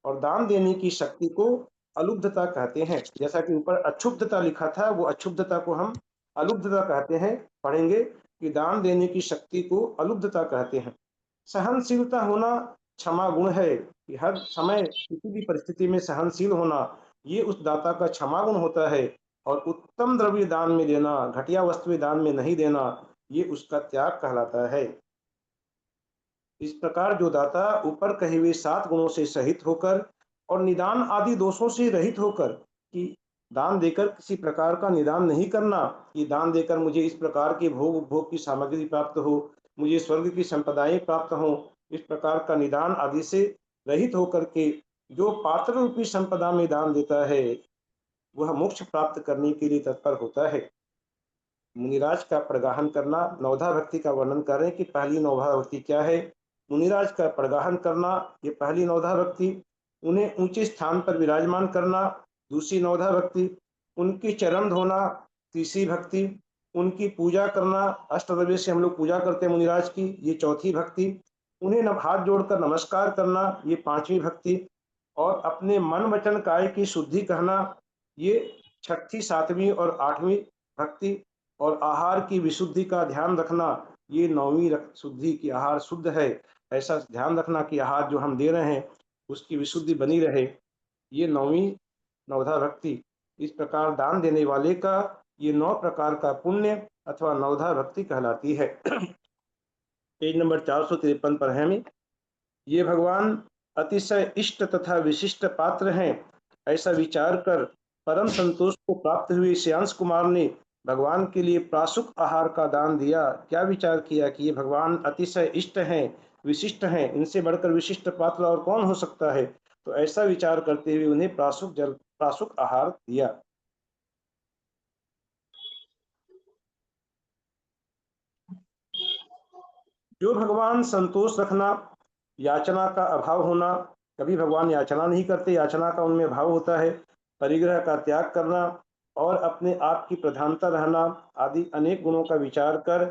और दान देने की शक्ति को अलुब्धता कहते हैं। जैसा कि ऊपर अक्षुब्धता लिखा था, वो अक्षुब्धता को हम अलुब्धता कहते हैं। पढ़ेंगे कि दान देने की शक्ति को अलुब्धता कहते हैं। सहनशीलता होना क्षमा गुण है, कि हर समय किसी भी परिस्थिति में सहनशील होना, ये उस दाता का क्षमा गुण होता है। और उत्तम द्रव्य दान में देना, घटिया वस्तुएं दान में नहीं देना, ये उसका त्याग कहलाता है। इस प्रकार जो दाता ऊपर कहे हुए 7 गुणों से सहित होकर और निदान आदि दोषों से रहित होकर, कि दान देकर किसी प्रकार का निदान नहीं करना कि दान देकर मुझे इस प्रकार के भोग उपभोग की सामग्री प्राप्त हो, मुझे स्वर्ग की संपदाएं प्राप्त हो, इस प्रकार का निदान आदि से रहित होकर के जो पात्र रूपी संपदा में दान देता है, वह मोक्ष प्राप्त करने के लिए तत्पर होता है। मुनिराज का प्रगाहन करना, नवधा भक्ति का वर्णन करें कि पहली नवधा भक्ति क्या है। मुनिराज का प्रगाहन करना, ये पहली नवधा भक्ति। उन्हें ऊंचे स्थान पर विराजमान करना, दूसरी नवधा भक्ति। उनके चरण धोना, तीसरी भक्ति। उनकी पूजा करना, अष्टद्रव्य से हम लोग पूजा करते हैं मुनिराज की, ये चौथी भक्ति। उन्हें हाथ जोड़कर नमस्कार करना, ये पांचवी भक्ति। और अपने मन वचन काय की शुद्धि कहना, ये छठी, सातवीं और आठवीं भक्ति। और आहार की विशुद्धि का ध्यान रखना, ये नौवीं शुद्धि की आहार शुद्ध है, ऐसा ध्यान रखना कि आहार जो हम दे रहे हैं उसकी विशुद्धि बनी रहे, ये नौवीं नवधा भक्ति। इस प्रकार दान देने वाले का ये 9 प्रकार का पुण्य अथवा नवधा भक्ति कहलाती है। पेज नंबर 453 पर है। ये भगवान अतिशय इष्ट तथा विशिष्ट पात्र हैं, ऐसा विचार कर परम संतोष को प्राप्त हुए श्रेयांश कुमार ने भगवान के लिए प्रासुक आहार का दान दिया। क्या विचार किया कि ये भगवान अतिशय इष्ट हैं, विशिष्ट हैं, इनसे बढ़कर विशिष्ट पात्र और कौन हो सकता है। तो ऐसा विचार करते हुए उन्हें प्रासुक आहार दिया। जो भगवान संतोष रखना, याचना का अभाव होना, कभी भगवान याचना नहीं करते, याचना का उनमें अभाव होता है, परिग्रह का त्याग करना और अपने आप की प्रधानता रहना आदि अनेक गुणों का विचार कर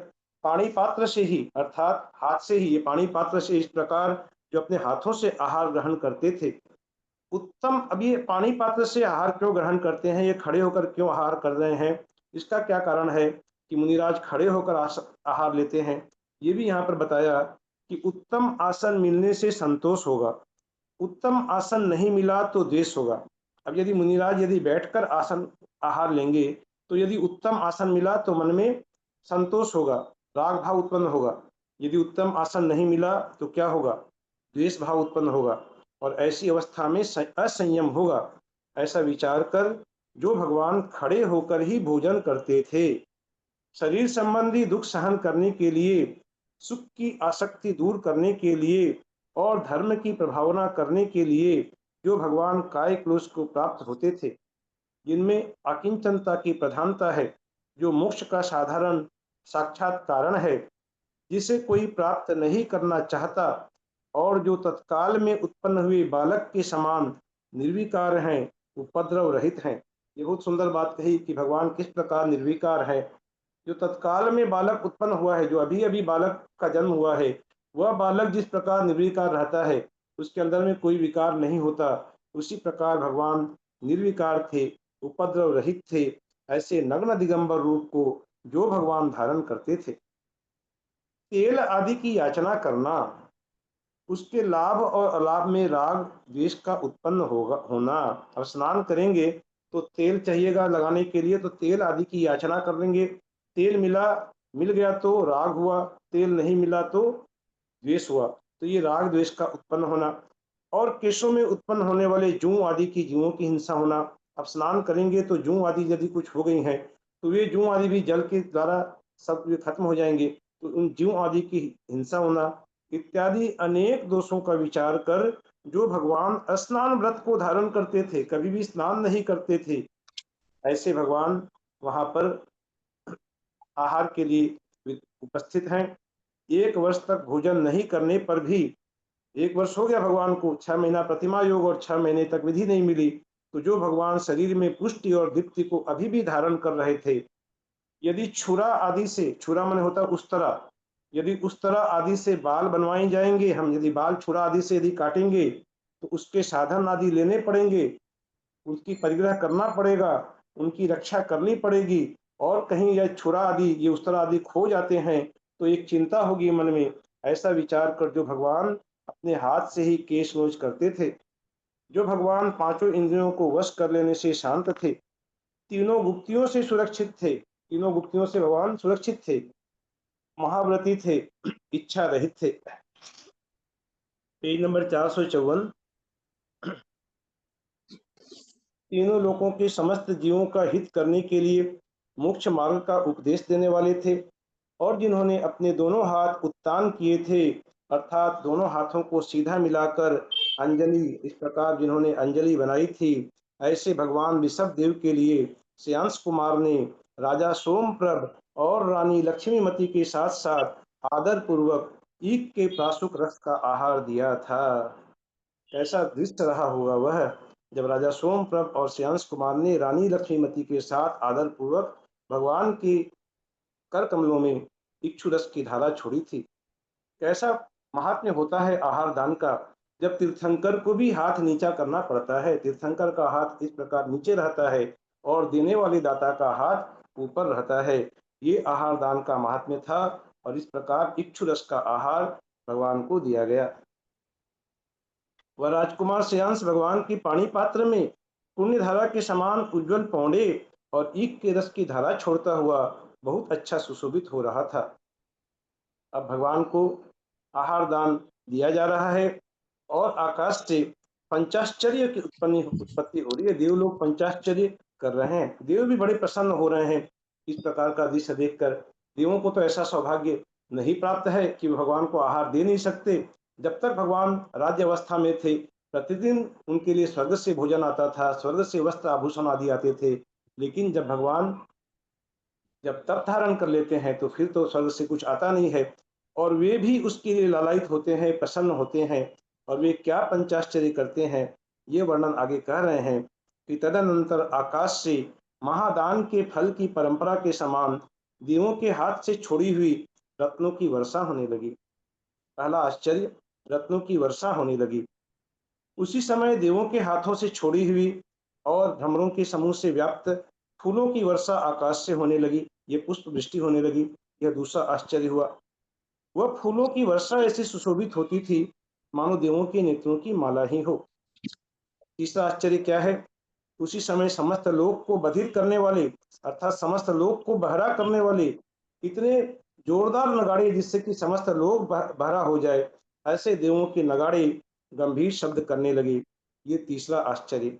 पाणी पात्र से ही, अर्थात हाथ से ही, ये पाणी पात्र से इस प्रकार जो अपने हाथों से आहार ग्रहण करते थे उत्तम। अब ये पाणी पात्र से आहार क्यों ग्रहण करते हैं, ये खड़े होकर क्यों आहार कर रहे हैं, इसका क्या कारण है कि मुनिराज खड़े होकर आहार लेते हैं। ये भी यहाँ पर बताया कि उत्तम आसन मिलने से संतोष होगा, उत्तम आसन नहीं मिला तो द्वेष होगा। अब यदि मुनिराज यदि बैठकर आसन आहार लेंगे तो यदि उत्तम आसन मिला तो मन में संतोष होगा, राग भाव उत्पन्न होगा। यदि उत्तम आसन नहीं मिला तो क्या होगा, द्वेष भाव उत्पन्न होगा और ऐसी अवस्था में असंयम होगा। ऐसा विचार कर जो भगवान खड़े होकर ही भोजन करते थे, शरीर संबंधी दुख सहन करने के लिए, सुख की आसक्ति दूर करने के लिए और धर्म की प्रभावना करने के लिए जो भगवान काय क्लोश को प्राप्त होते थे, जिनमें अकिंचनता की प्रधानता है, जो मोक्ष का साधारण साक्षात कारण है, जिसे कोई प्राप्त नहीं करना चाहता और जो तत्काल में उत्पन्न हुए बालक के समान निर्विकार हैं, उपद्रव रहित हैं। ये बहुत सुंदर बात कही कि भगवान किस प्रकार निर्विकार है। जो तत्काल में बालक उत्पन्न हुआ है, जो अभी अभी बालक का जन्म हुआ है, वह बालक जिस प्रकार निर्विकार रहता है, उसके अंदर में कोई विकार नहीं होता, उसी प्रकार भगवान निर्विकार थे, उपद्रव रहित थे। ऐसे नग्न दिगंबर रूप को जो भगवान धारण करते थे। तेल आदि की याचना करना, उसके लाभ और अलाभ में राग द्वेष का उत्पन्न होना। अब स्नान करेंगे तो तेल चाहिएगा लगाने के लिए, तो तेल आदि की याचना करेंगे। तेल मिल गया तो राग हुआ, तेल नहीं मिला तो द्वेष हुआ, तो ये राग द्वेष का उत्पन्न होना। और केशों में उत्पन्न होने वाले जूं आदि की, जीवों की हिंसा होना। अब स्नान करेंगे तो जूं आदि यदि कुछ हो गई हैं तो वे जूं आदि भी जल के द्वारा सब खत्म हो जाएंगे, तो उन जूं आदि की हिंसा होना इत्यादि अनेक दोषों का विचार कर जो भगवान स्नान व्रत को धारण करते थे, कभी भी स्नान नहीं करते थे, ऐसे भगवान वहां पर आहार के लिए उपस्थित हैं। 1 वर्ष तक भोजन नहीं करने पर भी, 1 वर्ष हो गया भगवान को, 6 महीना प्रतिमा योग और 6 महीने तक विधि नहीं मिली, तो जो भगवान शरीर में पुष्टि और दीप्ति को अभी भी धारण कर रहे थे, यदि छुरा आदि से, छुरा मन होता उस तरह, यदि उस तरह आदि से बाल बनवाए जाएंगे, हम यदि बाल छुरा आदि से यदि काटेंगे तो उसके साधन आदि लेने पड़ेंगे, उनकी परिग्रह करना पड़ेगा, उनकी रक्षा करनी पड़ेगी, और कहीं यह छुरा आदि, ये उस्तर आदि खो जाते हैं तो एक चिंता होगी मन में। ऐसा विचार कर जो भगवान अपने हाथ से ही केश नोच करते थे, जो भगवान पांचों इंद्रियों को वश कर लेने से शांत थे, तीनों गुप्तियों से सुरक्षित थे, तीनों गुप्तियों से भगवान सुरक्षित थे, महाव्रती थे, इच्छा रहित थे। Page number 454। तीनों लोकों के समस्त जीवों का हित करने के लिए मोक्ष मार्ग का उपदेश देने वाले थे, और जिन्होंने अपने दोनों हाथ उत्तान किए थे, अर्थात दोनों हाथों को सीधा मिलाकर अंजलि, इस प्रकार जिन्होंने अंजलि बनाई थी, ऐसे भगवान ऋषभ देव के लिए श्रेयांश कुमार ने राजा सोमप्रभ और रानी लक्ष्मीमती के साथ साथ आदर पूर्वक ईख के प्रासुक रस का आहार दिया था। कैसा दृश्य रहा होगा वह, जब राजा सोमप्रभ और श्रेयांश कुमार ने रानी लक्ष्मीमती के साथ आदर पूर्वक भगवान के कर कमलों में इक्षु रस की धारा छोड़ी थी। कैसा महात्म्य होता है आहार दान का, जब तीर्थंकर को भी हाथ नीचा करना पड़ता है, तीर्थंकर का हाथ इस प्रकार नीचे रहता है और देने वाले दाता का हाथ ऊपर रहता है। ये आहार दान का महात्म्य था, और इस प्रकार इक्षु रस का आहार भगवान को दिया गया। वह राजकुमार श्रेयांश भगवान की पाणी पात्र में पुण्य धारा के समान उज्जवल पौंडे और ईख के रस की धारा छोड़ता हुआ बहुत अच्छा सुशोभित हो रहा था। अब भगवान को आहार दान दिया जा रहा है, और आकाश से पंचाश्चर्य की उत्पत्ति हो रही है। देवलोग पंचाश्चर्य कर रहे हैं, देव भी बड़े प्रसन्न हो रहे हैं इस प्रकार का दृश्य देखकर। देवों को तो ऐसा सौभाग्य नहीं प्राप्त है कि भगवान को आहार दे नहीं सकते। जब तक भगवान राज्य अवस्था में थे, प्रतिदिन उनके लिए स्वर्ग से भोजन आता था, स्वर्ग से वस्त्र आभूषण आदि आते थे, लेकिन जब भगवान जब तप धारण कर लेते हैं तो फिर तो स्वर्ग से कुछ आता नहीं है, और वे भी उसके लिए लालायित होते हैं, प्रसन्न होते हैं। और वे क्या पंचाश्चर्य करते हैं, ये वर्णन आगे कह रहे हैं कि तदनंतर आकाश से महादान के फल की परंपरा के समान देवों के हाथ से छोड़ी हुई रत्नों की वर्षा होने लगी। पहला आश्चर्य, रत्नों की वर्षा होने लगी। उसी समय देवों के हाथों से छोड़ी हुई और भ्रमरों के समूह से व्याप्त फूलों की वर्षा आकाश से होने लगी, ये पुष्प वृष्टि होने लगी। यह दूसरा आश्चर्य हुआ। वह फूलों की वर्षा ऐसी सुशोभित होती थी मानो देवों के नेत्रों की माला ही हो। तीसरा आश्चर्य क्या है, उसी समय समस्त लोक को बधिर करने वाले, अर्थात समस्त लोक को बहरा करने वाले इतने जोरदार नगाड़े जिससे कि समस्त लोक बहरा हो जाए, ऐसे देवों के नगाड़े गंभीर शब्द करने लगे। ये तीसरा आश्चर्य।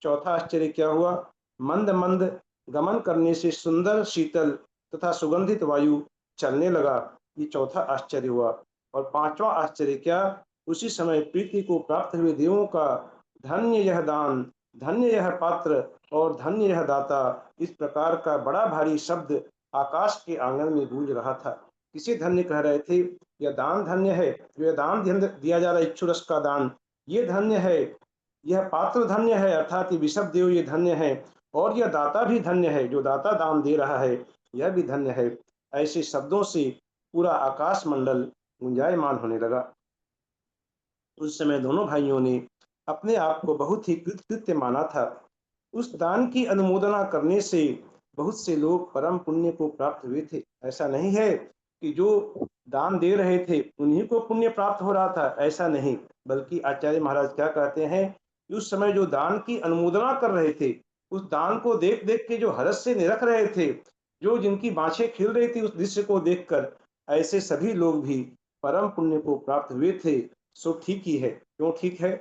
चौथा आश्चर्य क्या हुआ, मंद मंद गमन करने से सुंदर शीतल तथा सुगंधित वायु चलने लगा, ये चौथा आश्चर्य हुआ। और पांचवा आश्चर्य क्या, उसी समय प्रीति को प्राप्त हुए देवों का धन्य यह दान, धन्य यह पात्र और धन्य यह दाता, इस प्रकार का बड़ा भारी शब्द आकाश के आंगन में गूंज रहा था। किसे धन्य कह रहे थे, यह दान धन्य है, जो यह दान दिया जा रहा है इक्षु रस का दान, ये धन्य है, यह पात्र धन्य है, अर्थात ये ऋषभ देव ये धन्य है, और यह दाता भी धन्य है, जो दाता दान दे रहा है यह भी धन्य है। ऐसे शब्दों से पूरा आकाश मंडल गुंजायमान होने लगा। उस समय दोनों भाइयों ने अपने आप को बहुत ही कृतकृत्य माना था। उस दान की अनुमोदना करने से बहुत से लोग परम पुण्य को प्राप्त हुए थे। ऐसा नहीं है कि जो दान दे रहे थे उन्हीं को पुण्य प्राप्त हो रहा था, ऐसा नहीं, बल्कि आचार्य महाराज क्या कहते हैं कि उस समय जो दान की अनुमोदना कर रहे थे, उस दान को देख देख के जो हर्ष से निरख रहे थे, जो जिनकी बाँछें खिल रही थी उस दृश्य को देखकर, ऐसे सभी लोग भी परम पुण्य को प्राप्त हुए थे। सो ठीक ही है। क्यों ठीक है,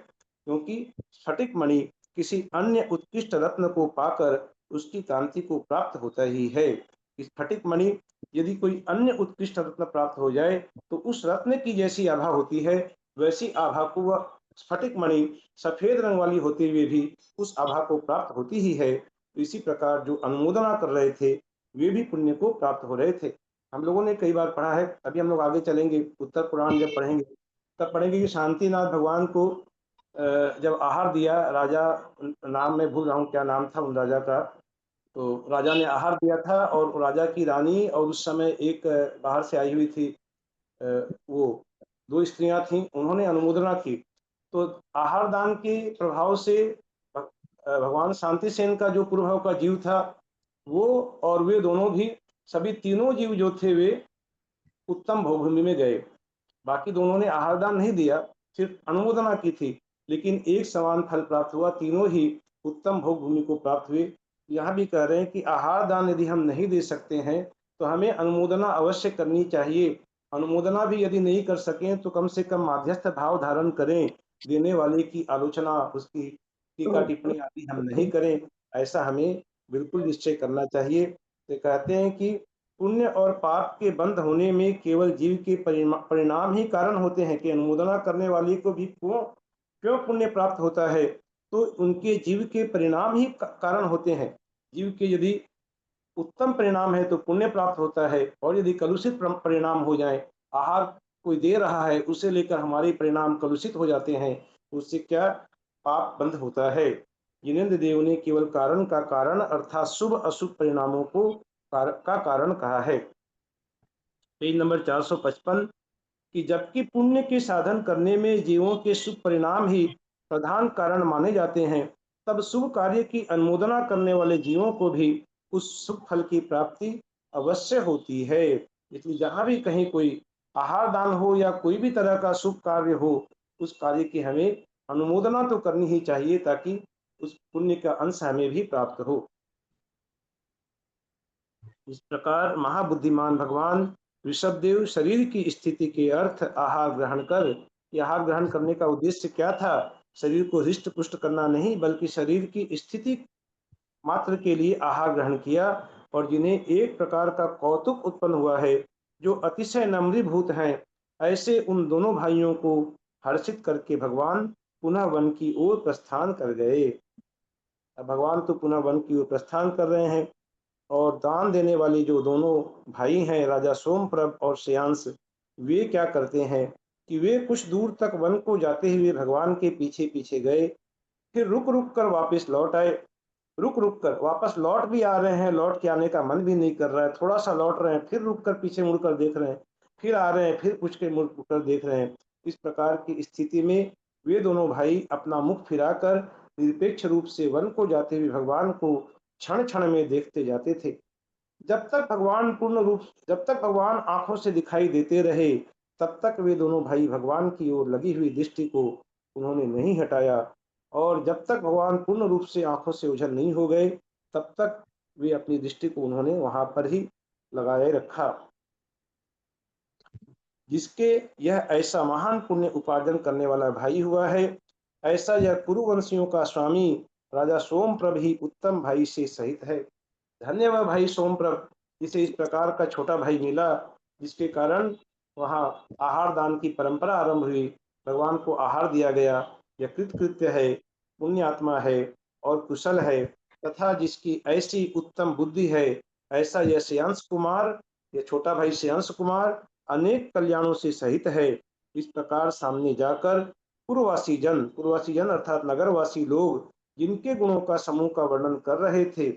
क्योंकि स्फटिक मणि किसी अन्य उत्कृष्ट रत्न को पाकर उसकी कांति को प्राप्त होता ही है। इस स्फटिक मणि यदि कोई अन्य उत्कृष्ट रत्न प्राप्त हो जाए तो उस रत्न की जैसी आभा होती है, वैसी आभा को वह स्फटिक मणि सफेद रंग वाली होते हुए भी उस आभा को प्राप्त होती ही है। तो इसी प्रकार जो अनुमोदना कर रहे थे वे भी पुण्य को प्राप्त हो रहे थे। हम लोगों ने कई बार पढ़ा है, अभी हम लोग आगे चलेंगे, उत्तर पुराण जब पढ़ेंगे तब पढ़ेंगे कि शांतिनाथ भगवान को जब आहार दिया राजा, नाम मैं भूल रहा हूँ क्या नाम था उन राजा का, तो राजा ने आहार दिया था और राजा की रानी और उस समय एक बाहर से आई हुई थी, वो दो स्त्रियां थीं, उन्होंने अनुमोदना की। तो आहार दान के प्रभाव से भगवान शांति सेन का जो पूर्व भाव का जीव था वो और वे दोनों भी, सभी तीनों जीव जो थे वे उत्तम भोगभूमि में गए। बाकी दोनों ने आहार दान नहीं दिया, सिर्फ अनुमोदना की थी, लेकिन एक समान फल प्राप्त हुआ, तीनों ही उत्तम भोग भूमि को प्राप्त हुए। यहाँ भी कह रहे हैं कि आहार दान यदि हम नहीं दे सकते हैं तो हमें अनुमोदना अवश्य करनी चाहिए। अनुमोदना भी यदि नहीं कर सकें तो कम से कम माध्यस्थ भाव धारण करें, देने वाले की आलोचना, उसकी टीका टिप्पणी आदि हम नहीं करें, ऐसा हमें बिल्कुल निश्चय करना चाहिए। तो कहते हैं कि पुण्य और पाप के बंध होने में केवल जीव के परिणाम ही कारण होते हैं, कि अनुमोदना करने वाले को भी क्यों पुण्य प्राप्त होता है, तो उनके जीव के परिणाम ही कारण होते हैं। जीव के यदि उत्तम परिणाम है तो पुण्य प्राप्त होता है, और यदि कलुषित परिणाम हो जाए, आहार कोई दे रहा है उसे लेकर हमारे परिणाम कलुषित हो जाते हैं, उससे क्या पाप बंध होता है। जिनेन्द्र देव ने केवल कारण का कारण अर्थात शुभ अशुभ परिणामों को का कारण कहा है। पेज नंबर 455 कि जबकि पुण्य के साधन करने में जीवों के शुभ परिणाम ही प्रधान कारण माने जाते हैं, तब शुभ कार्य की अनुमोदना करने वाले जीवों को भी उस शुभ फल की प्राप्ति अवश्य होती है। इसलिए जहाँ भी कहीं कोई आहार दान हो या कोई भी तरह का शुभ कार्य हो, उस कार्य की हमें अनुमोदना तो करनी ही चाहिए, ताकि उस पुण्य का अंश हमें भी प्राप्त हो। इस प्रकार महाबुद्धिमान भगवान ऋषभदेव शरीर की स्थिति के अर्थ आहार ग्रहण कर, आहार ग्रहण करने का उद्देश्य क्या था, शरीर को हृष्ट पुष्ट करना नहीं, बल्कि शरीर की स्थिति मात्र के लिए आहार ग्रहण किया, और जिन्हें एक प्रकार का कौतुक उत्पन्न हुआ है, जो अतिशय नम्रीभूत हैं, ऐसे उन दोनों भाइयों को हर्षित करके भगवान पुनः वन की ओर प्रस्थान कर गए। अब भगवान तो पुनः वन की ओर प्रस्थान कर रहे हैं, और दान देने वाले जो दोनों भाई हैं, राजा सोमप्रभ और श्रेयांश, वे क्या करते हैं कि वे कुछ दूर तक वन को जाते हुए भगवान के पीछे पीछे गए, फिर रुक रुक कर वापस लौट आए। रुक रुक कर वापस लौट भी आ रहे हैं, लौट के आने का मन भी नहीं कर रहा है, थोड़ा सा लौट रहे हैं, फिर रुक कर पीछे मुड़कर देख रहे हैं, फिर आ रहे हैं, फिर कुछ के मुड़ कर देख रहे हैं। इस प्रकार की स्थिति में वे दोनों भाई अपना मुख फिराकर निरपेक्ष रूप से वन को जाते हुए भगवान को क्षण क्षण में देखते जाते थे। जब तक भगवान आंखों से दिखाई देते रहे, तब तक वे दोनों भाई भगवान की ओर लगी हुई दृष्टि को उन्होंने नहीं हटाया, और जब तक भगवान पूर्ण रूप से आंखों से ओझल नहीं हो गए, तब तक वे अपनी दृष्टि को उन्होंने वहां पर ही लगाए रखा। जिसके यह ऐसा महान पुण्य उपार्जन करने वाला भाई हुआ है, ऐसा यह कुरुवंशियों का स्वामी राजा सोमप्रभ ही उत्तम भाई से सहित है। धन्य वह भाई सोमप्रभ, जिसे इस प्रकार का छोटा भाई मिला, जिसके कारण वहाँ आहार दान की परंपरा आरंभ हुई, भगवान को आहार दिया गया। यह कृतकृत्य है, पुण्यात्मा है और कुशल है, तथा जिसकी ऐसी उत्तम बुद्धि है, ऐसा यह श्रेयांश कुमार, यह छोटा भाई श्रेयांश कुमार अनेक कल्याणों से सहित है। इस प्रकार सामने जाकर पूर्ववासी जन अर्थात नगरवासी लोग, जिनके गुणों का समूह का वर्णन कर रहे थे,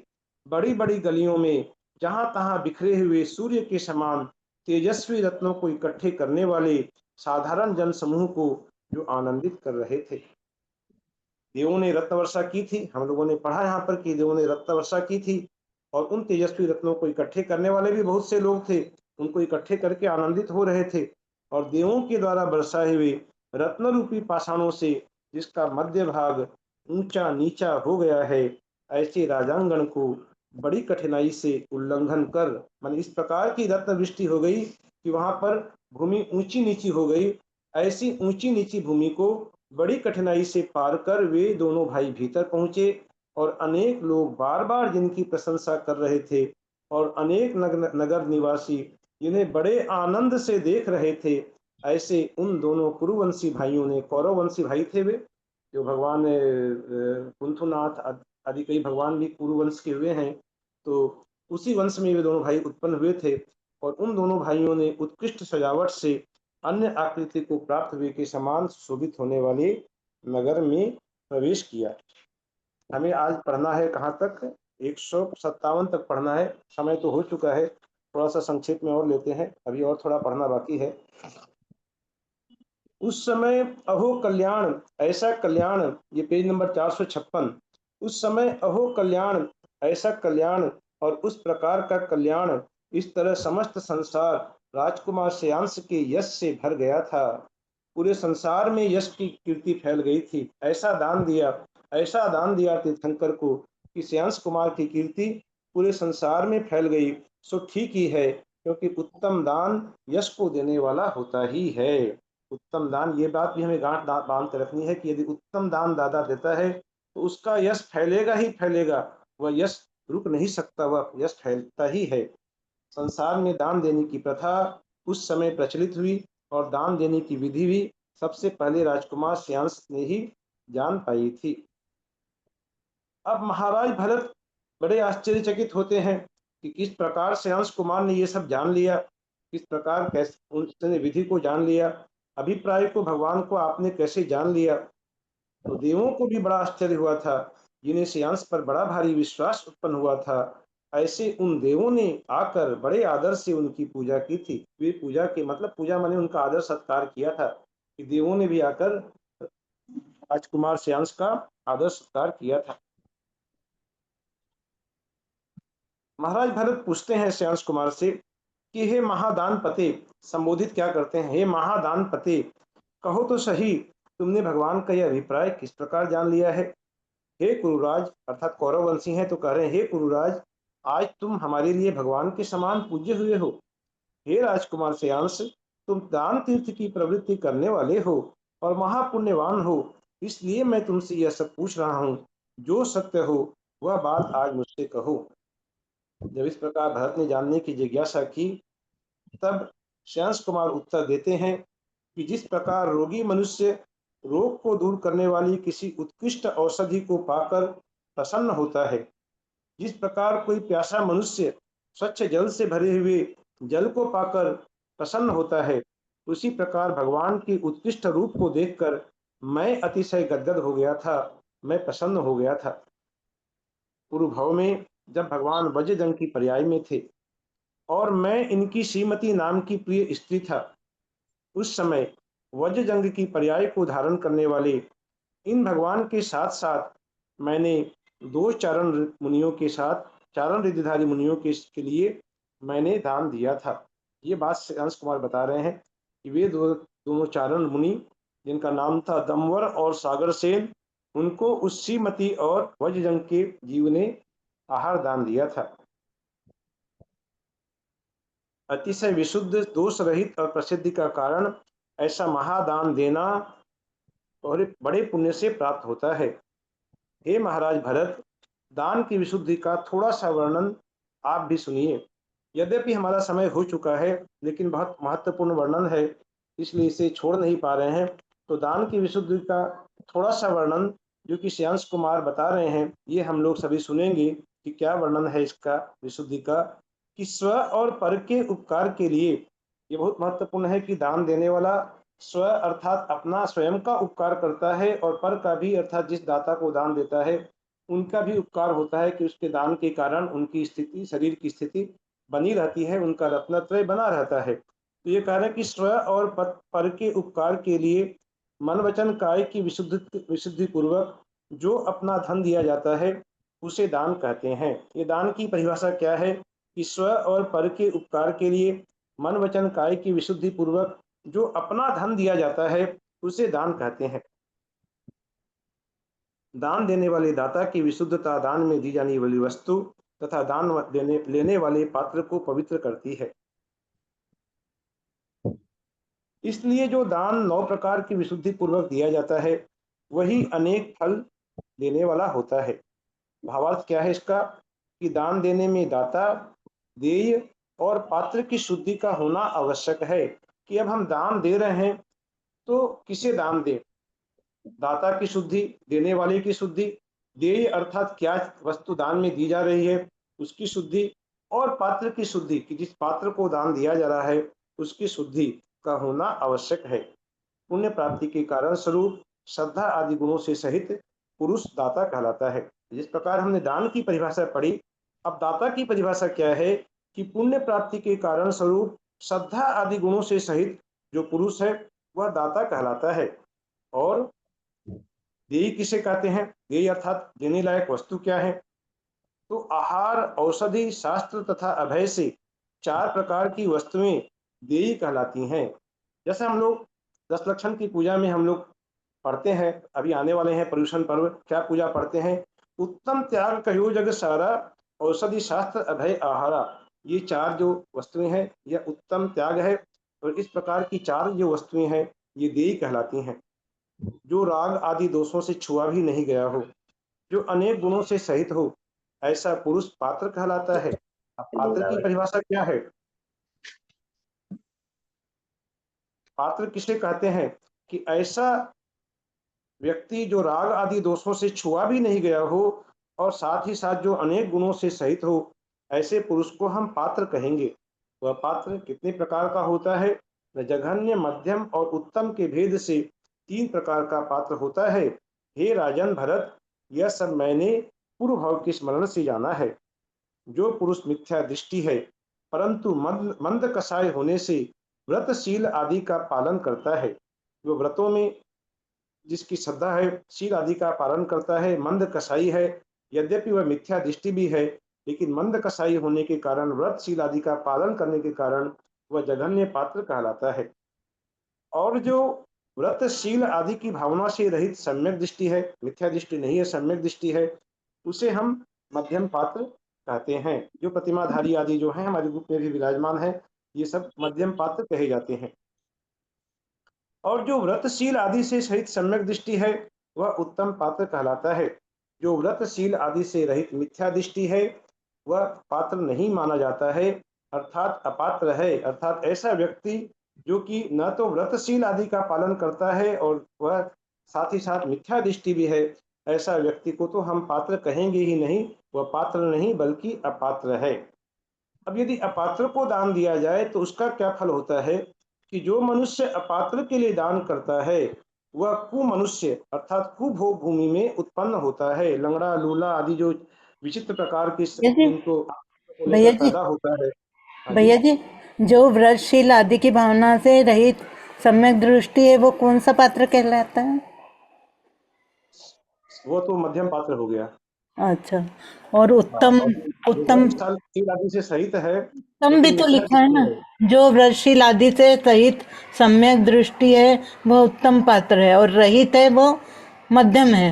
बड़ी बड़ी गलियों में जहां तहां बिखरे हुए सूर्य के समान तेजस्वी रत्नों को इकट्ठे करने वाले साधारण जन समूह को जो आनंदित कर रहे थे। देवों ने रत्न वर्षा की थी, हम लोगों ने पढ़ा यहाँ पर कि देवों ने रत्न वर्षा की थी, और उन तेजस्वी रत्नों को इकट्ठे करने वाले भी बहुत से लोग थे, उनको इकट्ठे करके आनंदित हो रहे थे। और देवों के द्वारा बरसाए हुए रत्न रूपी पाषाणों से जिसका मध्य भाग ऊंचा नीचा हो गया है, ऐसे राजांगण को बड़ी कठिनाई से उल्लंघन कर, मान इस प्रकार की रत्न वृष्टि हो गई कि वहां पर भूमि ऊंची नीची हो गई। ऐसी ऊंची नीची भूमि को बड़ी कठिनाई से पार कर वे दोनों भाई भीतर पहुंचे, और अनेक लोग बार बार जिनकी प्रशंसा कर रहे थे, और अनेक नगर निवासी जिन्हें बड़े आनंद से देख रहे थे, ऐसे उन दोनों कुरुवंशी भाइयों ने, कौरववंशी भाई थे वे, जो भगवान कुंथुनाथ आदि कई भगवान भी कुरुवंश के हुए हैं, तो उसी वंश में वे दोनों भाई उत्पन्न हुए थे। और उन दोनों भाइयों ने उत्कृष्ट सजावट से अन्य आकृति को प्राप्त हुए के समान शोभित होने वाले नगर में प्रवेश किया। हमें आज पढ़ना है कहाँ तक, 157 तक पढ़ना है। समय तो हो चुका है, थोड़ा सा संक्षेप में और लेते हैं, अभी और थोड़ा पढ़ना बाकी है। उस समय अहो कल्याण, ऐसा कल्याण, ये पेज नंबर 456, उस समय अहो कल्याण, ऐसा कल्याण और उस प्रकार का कल्याण, इस तरह समस्त संसार राजकुमार श्रेयांश के यश से भर गया था। पूरे संसार में यश की कीर्ति फैल गई थी। ऐसा दान दिया तीर्थंकर को कि श्रेयांश कुमार की कीर्ति पूरे संसार में फैल गई। सो ठीक ही है, क्योंकि उत्तम दान यश को देने वाला होता ही है। उत्तम दान, ये बात भी हमें गांठ बांध कर रखनी है कि यदि उत्तम दान दादा देता है तो उसका यश फैलेगा ही फैलेगा। वह यश रुक नहीं सकता, वह यश फैलता ही है। संसार में दान देने की प्रथा उस समय प्रचलित हुई और दान देने की विधि भी सबसे पहले राजकुमार श्रेयांश ने ही जान पाई थी। अब महाराज भरत बड़े आश्चर्यचकित होते हैं कि किस प्रकार श्रेयांश कुमार ने ये सब जान लिया, किस प्रकार कैसे उसने विधि को जान लिया, अभिप्राय को भगवान को आपने कैसे जान लिया। तो देवों को भी बड़ा आश्चर्य हुआ था, जिन्हें श्रेयांश पर बड़ा भारी विश्वास उत्पन्न हुआ था। ऐसे उन देवों ने आकर बड़े आदर से उनकी पूजा की थी। वे पूजा के मतलब पूजा माने उनका आदर सत्कार किया था कि देवों ने भी आकर राजकुमार श्रेयांश का आदर सत्कार किया था। महाराज भरत पूछते हैं श्रेयांश कुमार से कि हे महादान पते, संबोधित क्या करते हैं, हे महादान पते, कहो तो सही, तुमने भगवान का यह अभिप्राय किस प्रकार जान लिया है। हे कुरुराज, अर्थात कौरववंशी हैं तो कह रहे हैं, हे कुरुराज, आज तुम हमारे लिए भगवान के समान पूज्य हुए हो। हे राजकुमार श्रेयांश, तुम दान तीर्थ की प्रवृत्ति करने वाले हो और महापुण्यवान हो, इसलिए मैं तुमसे यह सब पूछ रहा हूँ। जो सत्य हो वह बात आज मुझसे कहो। जब इस प्रकार भरत ने जानने की जिज्ञासा की, तब श्रेयांश कुमार उत्तर देते हैं कि जिस प्रकार रोगी मनुष्य रोग को दूर करने वाली किसी उत्कृष्ट औषधि को पाकर प्रसन्न होता है, जिस प्रकार कोई प्यासा मनुष्य स्वच्छ जल से भरे हुए जल को पाकर प्रसन्न होता है, उसी प्रकार भगवान के उत्कृष्ट रूप को देखकर मैं अतिशय गदगद हो गया था, मैं प्रसन्न हो गया था। पूर्व भाव में जब भगवान वज्रजंग की पर्याय में थे और मैं इनकी श्रीमती नाम की प्रिय स्त्री था, उस समय वज्रजंग की पर्याय को धारण करने वाले इन भगवान के साथ साथ मैंने दो चारण मुनियों के साथ, चारण रिद्धिधारी मुनियों के लिए मैंने दान दिया था। ये बात श्रेयांश कुमार बता रहे हैं कि वे दोनों चारण मुनि, जिनका नाम था दमवर और सागर सेन, उनको उस श्रीमती और वज्रजंग के जीव ने आहार दान दिया था। अतिशय विशुद्ध, दोष रहित और प्रसिद्धि का कारण ऐसा महादान देना और बड़े पुण्य से प्राप्त होता है। हे महाराज भरत, दान की विशुद्धि का थोड़ा सा वर्णन आप भी सुनिए। यद्यपि हमारा समय हो चुका है, लेकिन बहुत महत्वपूर्ण वर्णन है, इसलिए इसे छोड़ नहीं पा रहे हैं। तो दान की विशुद्धि का थोड़ा सा वर्णन जो कि श्रेयांश कुमार बता रहे हैं, ये हम लोग सभी सुनेंगे कि क्या वर्णन है इसका विशुद्धि का। कि स्व और पर के उपकार के लिए, ये बहुत महत्वपूर्ण है कि दान देने वाला स्व अर्थात अपना स्वयं का उपकार करता है और पर का भी अर्थात जिस दाता को दान देता है उनका भी उपकार होता है कि उसके दान के कारण उनकी स्थिति, शरीर की स्थिति बनी रहती है, उनका रत्नत्रय बना रहता है। तो ये कह रहे हैं कि स्व और पर के उपकार के लिए मन वचन काय की विशुद्धि पूर्वक जो अपना धन दिया जाता है उसे दान कहते हैं। ये दान की परिभाषा क्या है कि स्व और पर के उपकार के लिए मन वचन काय की विशुद्धि पूर्वक जो अपना धन दिया जाता है उसे दान कहते हैं। दान देने वाले दाता की विशुद्धता दान में दी जाने वाली वस्तु तथा दान लेने वाले पात्र को पवित्र करती है। इसलिए जो दान 9 प्रकार की विशुद्धि पूर्वक दिया जाता है वही अनेक फल देने वाला होता है। भावार्थ क्या है इसका कि दान देने में दाता, देय और पात्र की शुद्धि का होना आवश्यक है। कि अब हम दान दे रहे हैं तो किसे दान दें, दाता की शुद्धि, देने वाले की शुद्धि, देय अर्थात क्या वस्तु दान में दी जा रही है उसकी शुद्धि, और पात्र की शुद्धि कि जिस पात्र को दान दिया जा रहा है उसकी शुद्धि का होना आवश्यक है। पुण्य प्राप्ति के कारण स्वरूप श्रद्धा आदि गुणों से सहित पुरुष दाता कहलाता है। जिस प्रकार हमने दान की परिभाषा पढ़ी, अब दाता की परिभाषा क्या है कि पुण्य प्राप्ति के कारण स्वरूप श्रद्धा आदि गुणों से सहित जो पुरुष है वह दाता कहलाता है। और देयी किसे कहते हैं? देयी अर्थात देने लायक वस्तु क्या है? तो आहार, औषधि, शास्त्र तथा अभय से 4 प्रकार की वस्तुएं देयी कहलाती हैं। जैसे हम लोग 10 लक्षण की पूजा में हम लोग पढ़ते हैं, अभी आने वाले हैं पर्युषण पर्व, क्या पूजा पढ़ते हैं? उत्तम त्याग कहो जग सारा, औषधि शास्त्र अभय आहारा। ये 4 जो वस्तुएं हैं, यह उत्तम त्याग है और इस प्रकार की 4 जो वस्तुएं हैं, ये देयी कहलाती हैं। जो राग आदि दोषों से छुआ भी नहीं गया हो, जो अनेक गुणों से सहित हो, ऐसा पुरुष पात्र कहलाता है। अब पात्र की परिभाषा क्या है? पात्र किसे कहते हैं? कि ऐसा व्यक्ति जो राग आदि दोषों से छुआ भी नहीं गया हो और साथ ही साथ जो अनेक गुणों से सहित हो, ऐसे पुरुष को हम पात्र कहेंगे। वह पात्र कितने प्रकार का होता है? जघन्य, मध्यम और उत्तम के भेद से 3 प्रकार का पात्र होता है। हे राजन भरत, यह सब मैंने पूर्व भाव के स्मरण से जाना है। जो पुरुष मिथ्या दृष्टि है परंतु मंद कसाय होने से व्रतशील आदि का पालन करता है, जो व्रतों में जिसकी श्रद्धा है, शील आदि का पालन करता है, मंद कसाई है, यद्यपि वह मिथ्या दृष्टि भी है, लेकिन मंद कसाई होने के कारण, व्रत शील आदि का पालन करने के कारण वह जघन्य पात्र कहलाता है। और जो व्रतशील आदि की भावना से रहित सम्यक दृष्टि है, मिथ्या दृष्टि नहीं है, सम्यक दृष्टि है, उसे हम मध्यम पात्र कहते हैं। जो प्रतिमाधारी आदि जो है हमारे ग्रुप में भी विराजमान है, ये सब मध्यम पात्र कहे जाते हैं। और जो व्रतशील आदि से सहित सम्यक दृष्टि है, वह उत्तम पात्र कहलाता है। जो व्रतशील आदि से रहित मिथ्या दृष्टि है, वह पात्र नहीं माना जाता है, अर्थात अपात्र है। अर्थात ऐसा व्यक्ति जो कि न तो व्रतशील आदि का पालन करता है और वह साथ ही साथ मिथ्या दृष्टि भी है, ऐसा व्यक्ति को तो हम पात्र कहेंगे ही नहीं, वह पात्र नहीं बल्कि अपात्र है। अब यदि अपात्र को दान दिया जाए तो उसका क्या फल होता है? कि जो मनुष्य अपात्र के लिए दान करता है, वह कुमनुष्य अर्थात कुभोग भूमि में उत्पन्न होता है। लंगड़ा, लूला आदि जो विचित्र प्रकार की जिनको भैया जी पैदा होता है। हाँ जी। भैया जी, जो व्रतशील आदि की भावना से रहित सम्यक दृष्टि है, वो कौन सा पात्र कहलाता है? वो तो मध्यम पात्र हो गया। अच्छा, और उत्तम उत्तम व्रतशील आदि से सहित है, उत्तम भी लेकिन तो मिथ्या लिखा है दृष्टि ना, है। जो व्रतशील आदि से सहित सम्यक दृष्टि है वह उत्तम पात्र है, और रहित है वो मध्यम है।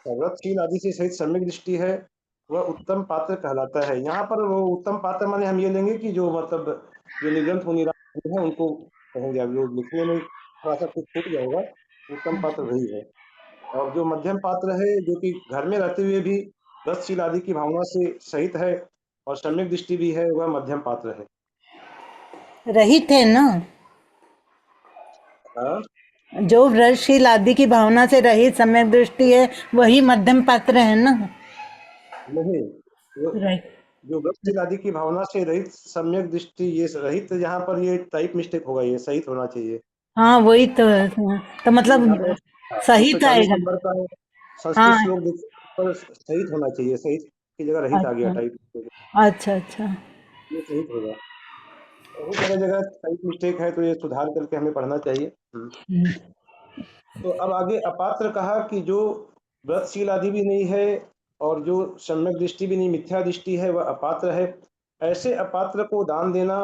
व्रतशील आदि से सहित सम्यक दृष्टि है, वह उत्तम पात्र कहलाता है। यहाँ पर वो उत्तम पात्र माने हम ये लेंगे कि जो मतलब जो निर्ग्रंथ मुनि है उनको कहेंगे। अब जो लिखने में थोड़ा सा कुछ छूट जाएगा, उत्तम पात्र वही है। और जो मध्यम पात्र है, जो कि घर में रहते हुए भी व्रतशील आदि की भावना से सहित है और सम्यक दृष्टि भी है, वह मध्यम पात्र है। रहित है ना, हाँ? जो व्रतशील आदि की भावना से रहित सम्यक दृष्टि है वही मध्यम पात्र है ना। नहीं, राइट, जो व्रतशील आदि की भावना से रहित सम्यक दृष्टि, ये रहित यहाँ पर ये टाइप मिस्टेक होगा, ये सहित होना चाहिए। हाँ वही तो मतलब यहाँ पर सही 140 आएगा। नंबर का संस्कृत हाँ, श्लोक देखिए, पर सहित होना चाहिए, सहित की जगह रहित आ गया अच्छा टाइप, अच्छा अच्छा। ये सहित होगा। बहुत जगह जगह टाइप मिस्टेक है, तो ये सुधार करके हमें पढ़ना चाहिए। तो अब आगे अपात्र कहा कि जो व्रतशील आदि भी नहीं है और जो सम्यक दृष्टि भी नहीं, मिथ्या दृष्टि है, वह अपात्र है। ऐसे अपात्र को दान देना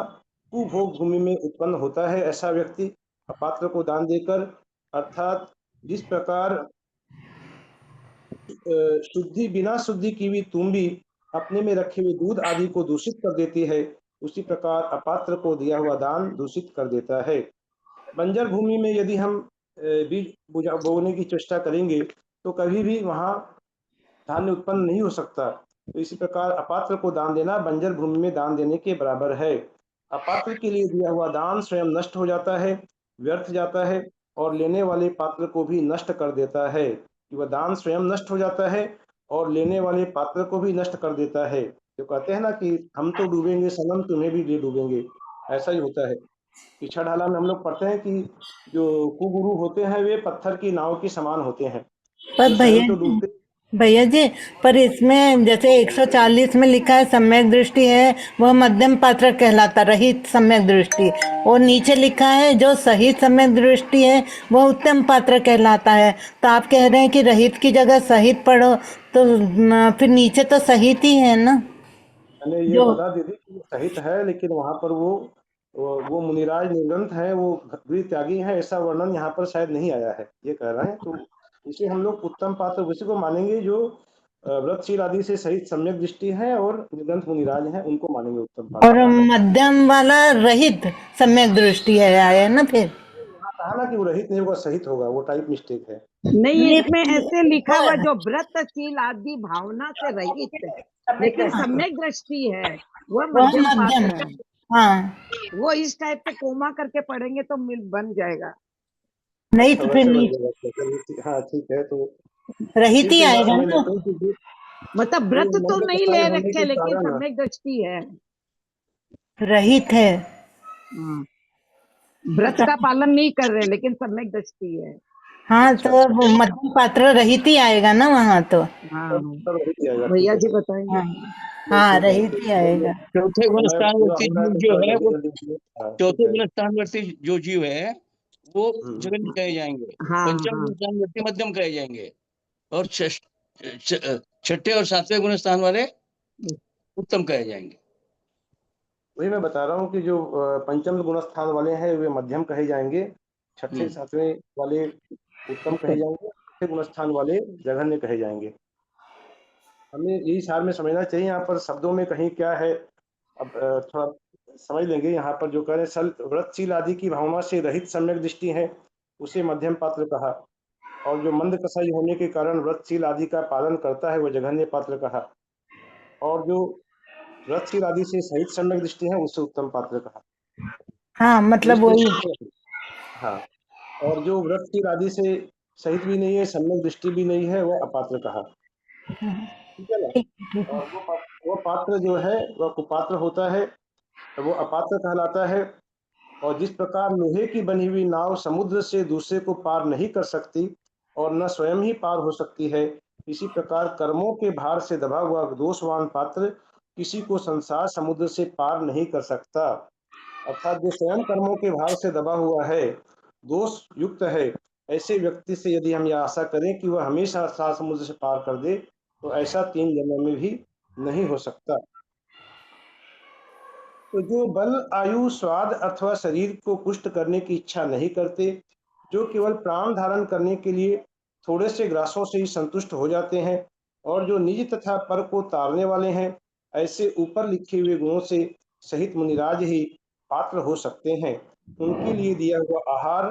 कुभोग भूमि में उत्पन्न होता है। ऐसा व्यक्ति अपात्र को दान देकर, अर्थात जिस प्रकार शुद्धि बिना शुद्धि की हुई तुम्बी अपने में रखे हुए दूध आदि को दूषित कर देती है, उसी प्रकार अपात्र को दिया हुआ दान दूषित कर देता है। बंजर भूमि में यदि हम बीज बोने की चेष्टा करेंगे तो कभी भी वहाँ धान्य उत्पन्न नहीं हो सकता। तो इसी प्रकार अपात्र को दान देना बंजर भूमि में दान देने के बराबर है। अपात्र के लिए दिया हुआ दान स्वयं नष्ट हो जाता है, व्यर्थ जाता है और लेने वाले पात्र को भी नष्ट कर देता है। कि वह दान स्वयं नष्ट हो जाता है और लेने वाले पात्र को भी नष्ट कर देता है। जो कहते हैं ना कि हम तो डूबेंगे सनम, तुम्हें भी ले डूबेंगे, ऐसा ही होता है। कि छठाला में हम लोग पढ़ते हैं कि जो कुगुरु होते हैं वे पत्थर की नाव के समान होते हैं, पर जो स्वयं भैया तो जी, डूबते भैया जी, पर इसमें जैसे 140 में लिखा है सम्यक दृष्टि है वह मध्यम पात्र कहलाता, रहित सम्यक दृष्टि। और नीचे लिखा है जो सही सम्यक दृष्टि है वह उत्तम पात्र कहलाता है। तो आप कह रहे हैं कि रहित की जगह सहित पढ़ो, तो फिर नीचे तो सहित ही है ना। मैंने ये जो बता दी थी कि वो सहित है, लेकिन वहां पर वो मुनिराज निर्ग्रंथ है, वो गृह त्यागी है, ऐसा वर्णन यहाँ पर शायद नहीं आया है, ये कह रहे हैं। तो इसे हम लोग उत्तम पात्र उसी को मानेंगे जो व्रतशील आदि से सहित सम्यक दृष्टि है और निर्ग्रंथ मुनिराज है, उनको मानेंगे उत्तम और पात्र। मध्यम वाला रहित सम्यक दृष्टि है आया ना फिर। यहाँ कहा ना कि वो रहित नहीं होगा, सहित होगा, वो टाइप मिस्टेक है। नहीं, ये इसमें ऐसे लिखा हुआ जो व्रतशील आदि भावना से रहित है, लेकिन सम्यक दृष्टि है वह वह मध्यम मध्यम, पात्र है। हाँ। वो इस टाइप से कोमा करके पढ़ेंगे तो मिल बन जाएगा। नहीं अच्छा, तो फिर वैसे बन नीचे जाएगा, चलिए, हाँ ठीक है। तो रहित ठीक ही है, मैं आएगा समझ ना। लेता हूँ कि मतलब जो व्रत तो मंद नहीं कसाई ले होने रखे, के लेकिन कारण, सम्यक दृष्टि है। रहित है। हाँ, व्रत का पालन नहीं कर रहे लेकिन सम्यक दृष्टि है। हाँ, अच्छा तो अच्छा, अब मध्यम पात्र रहित ही आएगा ना वहाँ तो। हाँ, सब रहित जाएगा, ठीक भैया है। जी बताएंगे। हाँ, नहीं हाँ, ठीक है, रहित तो ही आएगा। चौथे गुण समय स्थान पूरा वर्ती हो रहा है जीव तो जो थोड़ा है वो, जल्दी जल्दी, हाँ ठीक चौथे है। गुण स्थान वर्ती जो जीव है वो हम्म। जगन्य कहे जाएंगे। हाँ पंचम हाँ, गुण स्थान वर्ती मध्यम कहे जाएंगे। और छठे और सातवें गुण स्थान वाले उत्तम कहे जाएंगे। वही मैं बता रहा हूँ कि जो पंचम गुण स्थान वाले हैं वे मध्यम कहे जाएंगे, छठे सातवें वाले उत्तम कहे जाएंगे, छठे गुण स्थान वाले जघन्य कहे जाएंगे। हमें यही सार में समझना चाहिए, यहाँ पर शब्दों में कहीं क्या है। अब थोड़ा समझ लेंगे। यहाँ पर जो कह रहे हैं व्रतशील आदि की भावना से रहित सम्यक दृष्टि है, उसे मध्यम पात्र कहा। और जो मंद कसाई होने के कारण व्रतशील आदि का पालन करता है वह जघन्य पात्र कहा। और जो व्रतशील आदि से सहित सम्यक दृष्टि है उसे उत्तम पात्र कहा। हाँ, तो मतलब इस वही। तरीके से, हाँ। और जो व्रतशील आदि से सहित भी नहीं है, सम्यक दृष्टि भी नहीं है, वह अपात्र कहा। ठीक है ना। ठीक ठीक है। और वो पात्र जो है वह कुपात्र होता है, तो वो अपात्र कहलाता है। और जिस प्रकार लोहे की बनी हुई नाव समुद्र से दूसरे को पार नहीं कर सकती और न स्वयं ही पार हो सकती है, इसी प्रकार कर्मों के भार से दबा हुआ दोषवान पात्र किसी को संसार समुद्र से पार नहीं कर सकता। अर्थात जो स्वयं कर्मों के भार से दबा हुआ है, दोष युक्त है, ऐसे व्यक्ति से यदि हम यह आशा करें कि वह हमेशा संसार समुद्र से पार कर दे, तो ऐसा 3 जन्मों में भी नहीं हो सकता। तो जो बल, आयु, स्वाद अथवा शरीर को पुष्ट करने की इच्छा नहीं करते, जो केवल प्राण धारण करने के लिए थोड़े से ग्रासों से ही संतुष्ट हो जाते हैं, और जो निज तथा पर को तारने वाले हैं, ऐसे ऊपर लिखे हुए गुणों से सहित मुनिराज ही पात्र हो सकते हैं। उनके लिए दिया हुआ आहार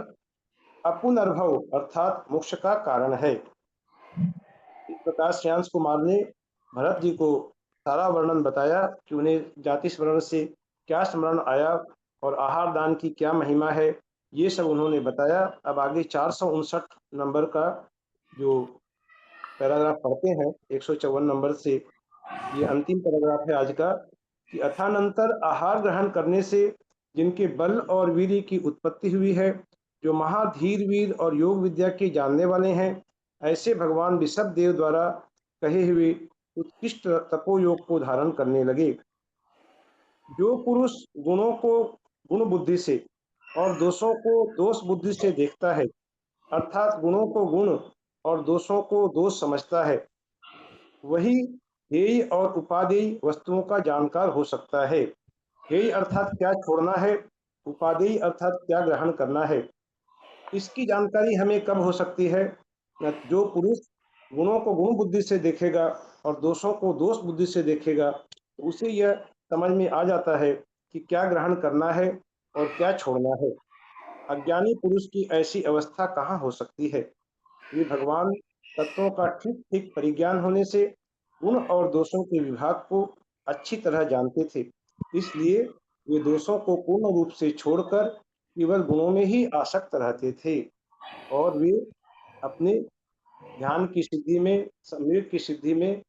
अपुनर्भव अर्थात मोक्ष का कारण है। इस प्रकार श्रेयांश कुमार ने भरत जी को सारा वर्णन बताया कि उन्हें जाति स्मरण से क्या स्मरण आया और आहार दान की क्या महिमा है, ये सब उन्होंने बताया। अब आगे 459 नंबर का जो पैराग्राफ पढ़ते हैं, 154 नंबर से ये अंतिम पैराग्राफ है आज का, कि अथानंतर आहार ग्रहण करने से जिनके बल और वीर्य की उत्पत्ति हुई है, जो महाधीर वीर और योग विद्या के जानने वाले हैं, ऐसे भगवान ऋषभ देव द्वारा कहे हुए उत्कृष्ट तपोयोग को धारण करने लगे। जो पुरुष गुणों को गुण बुद्धि से और दोषों को दोष बुद्धि से देखता है, अर्थात गुणों को गुण और दोषों को दोष समझता है, वही हेय और उपादेय वस्तुओं का जानकार हो सकता है। हेय अर्थात क्या छोड़ना है, उपादेय अर्थात क्या ग्रहण करना है। इसकी जानकारी हमें कब हो सकती है? जो पुरुष गुणों को गुण बुद्धि से देखेगा और दोषों को दोष बुद्धि से देखेगा, तो उसे यह समझ में आ जाता है कि क्या ग्रहण करना है और क्या छोड़ना है। अज्ञानी पुरुष की ऐसी अवस्था कहाँ हो सकती है? वे भगवान तत्वों का ठीक ठीक परिज्ञान होने से गुण और दोषों के विभाग को अच्छी तरह जानते थे, इसलिए वे दोषों को पूर्ण रूप से छोड़कर केवल गुणों में ही आसक्त रहते थे। और वे अपने ध्यान की सिद्धि में, सम्यक की सिद्धि में,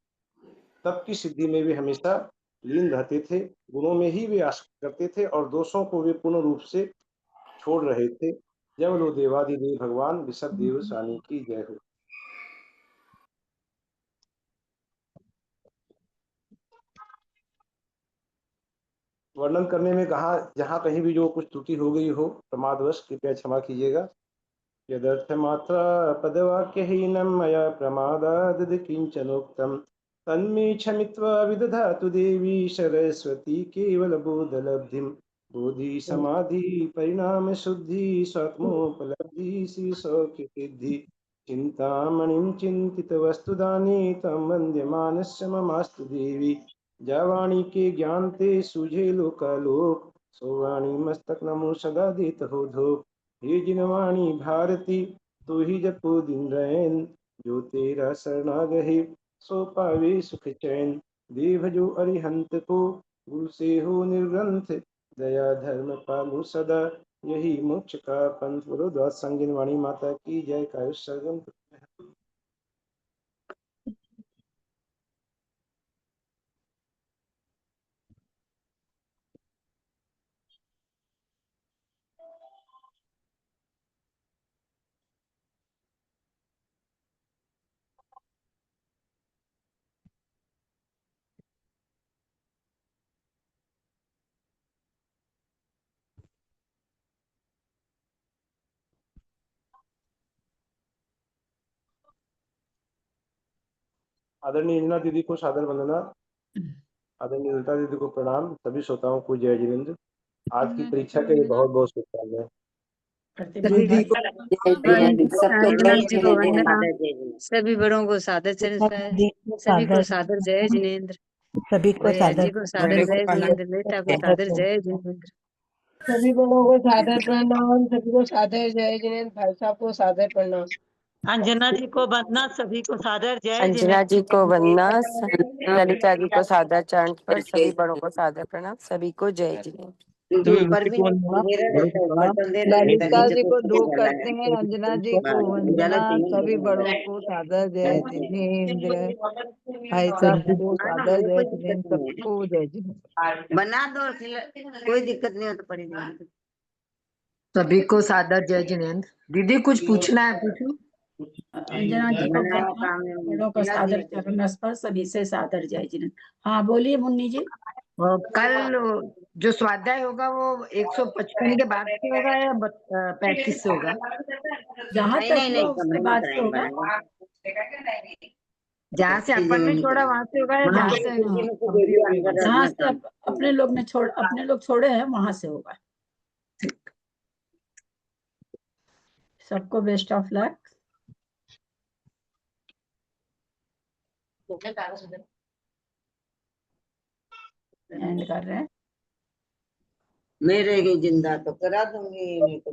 तप की सिद्धि में भी हमेशा लीन रहते थे। गुणों में ही वे आसक्त करते थे और दोषों को वे पूर्ण रूप से छोड़ रहे थे। जय बोलो देवादिदेव भगवान ऋषभ देव स्वामी की जय हो। वर्णन करने में जहाँ कहीं भी जो कुछ त्रुटि हो गई हो प्रमादवश कृपया क्षमा कीजिएगा। यदर्थमात्रा पदवाक्यहीनं मया प्रमादाद् किञ्चनोक्तं तन्मे क्षमित्वा विदधातु देवी सरस्वती केवलबोधलब्धिं। बोधि समाधि परिणाम शुद्धि स्वात्मोपलब्धि श्री सौख्यसिद्धि। चिंतामणिं चिन्तितवस्तुदाने तं वन्द्यमानस्य ममास्तु देवी। जावाणी के ज्ञान ते सूझे लोकालोक सोवाणी मस्तक नमो सदा देत हो धोक। हे जिनवाणी भारती तू ही जपो दिन रैन जो तेरा शरणागहि सो पावे सुख चैन। देव जो अरिहंत को गुरु से हो निर्ग्रंथ दया धर्म पालु सदा यही मोक्ष का पंथ। बोलो द्वाद संगिन वाणी माता की जय। का सर्वम आदरणीय इंदिरा दीदी को सादर वंदना। आदरणीय ललिता दीदी को प्रणाम। सभी श्रोताओं को जय जिनेन्द्र। आज की परीक्षा के लिए बहुत बहुत शुभकामनाएं। सभी को सबको अंजना जय जी को जिनेन्द्र, वंदना। सादर जय जिनेन्द्र। सभी बड़ों को सादर चरण सभी को सादर जय जिनेन्द्र। सभी को भैया सादर जी को सादर जय जिनेन्द्र। बेटा को सादर जय जिनेन्द्र। सभी बड़ों को सादर प्रणाम, सभी को सादर जय जिनेन्द्र। भाई साहब को सादर प्रणाम। अंजना जी को वंदना, सभी को सादर जय अंजना जी को वंदना, ललिता जी को सादर चरण पर, जय सभी बड़ों को सादर प्रणाम, सभी को जय जिनेन्द्र। दीदी सभी ऊपर बच्चों भी को नहीं वंदना, अंधेरा बड़ों रहता को है, ऊपर प्रणाम। तो अंधेरा रहता है, ललिता नीचे जी तो को सब दो उजाला करते है। हैं, अंजना जी को उजाला वंदना, चाहिए सभी अंधेरा बड़ों नहीं। को सादर जय जिनेन्द्र। भाई तो साहब को हाँ ना, सादर मुझे जय कोई दिक्कत जिनेन्द्र, नहीं है। सबको जय जिनेन्द्र। बना दो और कोई दिक्कत नहीं हो तो पड़ी नहीं। सभी को सादर जय जिनेन्द्र। दीदी कुछ पूछना है पूछो। अंजना जी को बनाओ वंदना, काम है, बड़ों को खिला सादर दिया। चरण स्पर्श, सभी से सादर जय जिनेन्द्र। हाँ बोलिए मुन्नी जी। कल जो स्वाध्याय होगा वो 155 के बाद से होगा या 35 से होगा? जहाँ नहीं तक नहीं हुआ नहीं, उसके कमरे में बाद से होगा। कराएंगे। जहाँ से अपन ने छोड़ा वहां से होगा या हाँ, जहाँ तो से दीदी को हम वीडियो ऑन कर जहाँ रखना से काम। अपने लोग छोड़े हैं वहां से होगा। सबको बेस्ट ऑफ लक। एंड कर रहे हैं। मैं रह गई जिंदा तो करा दूंगी, नहीं तो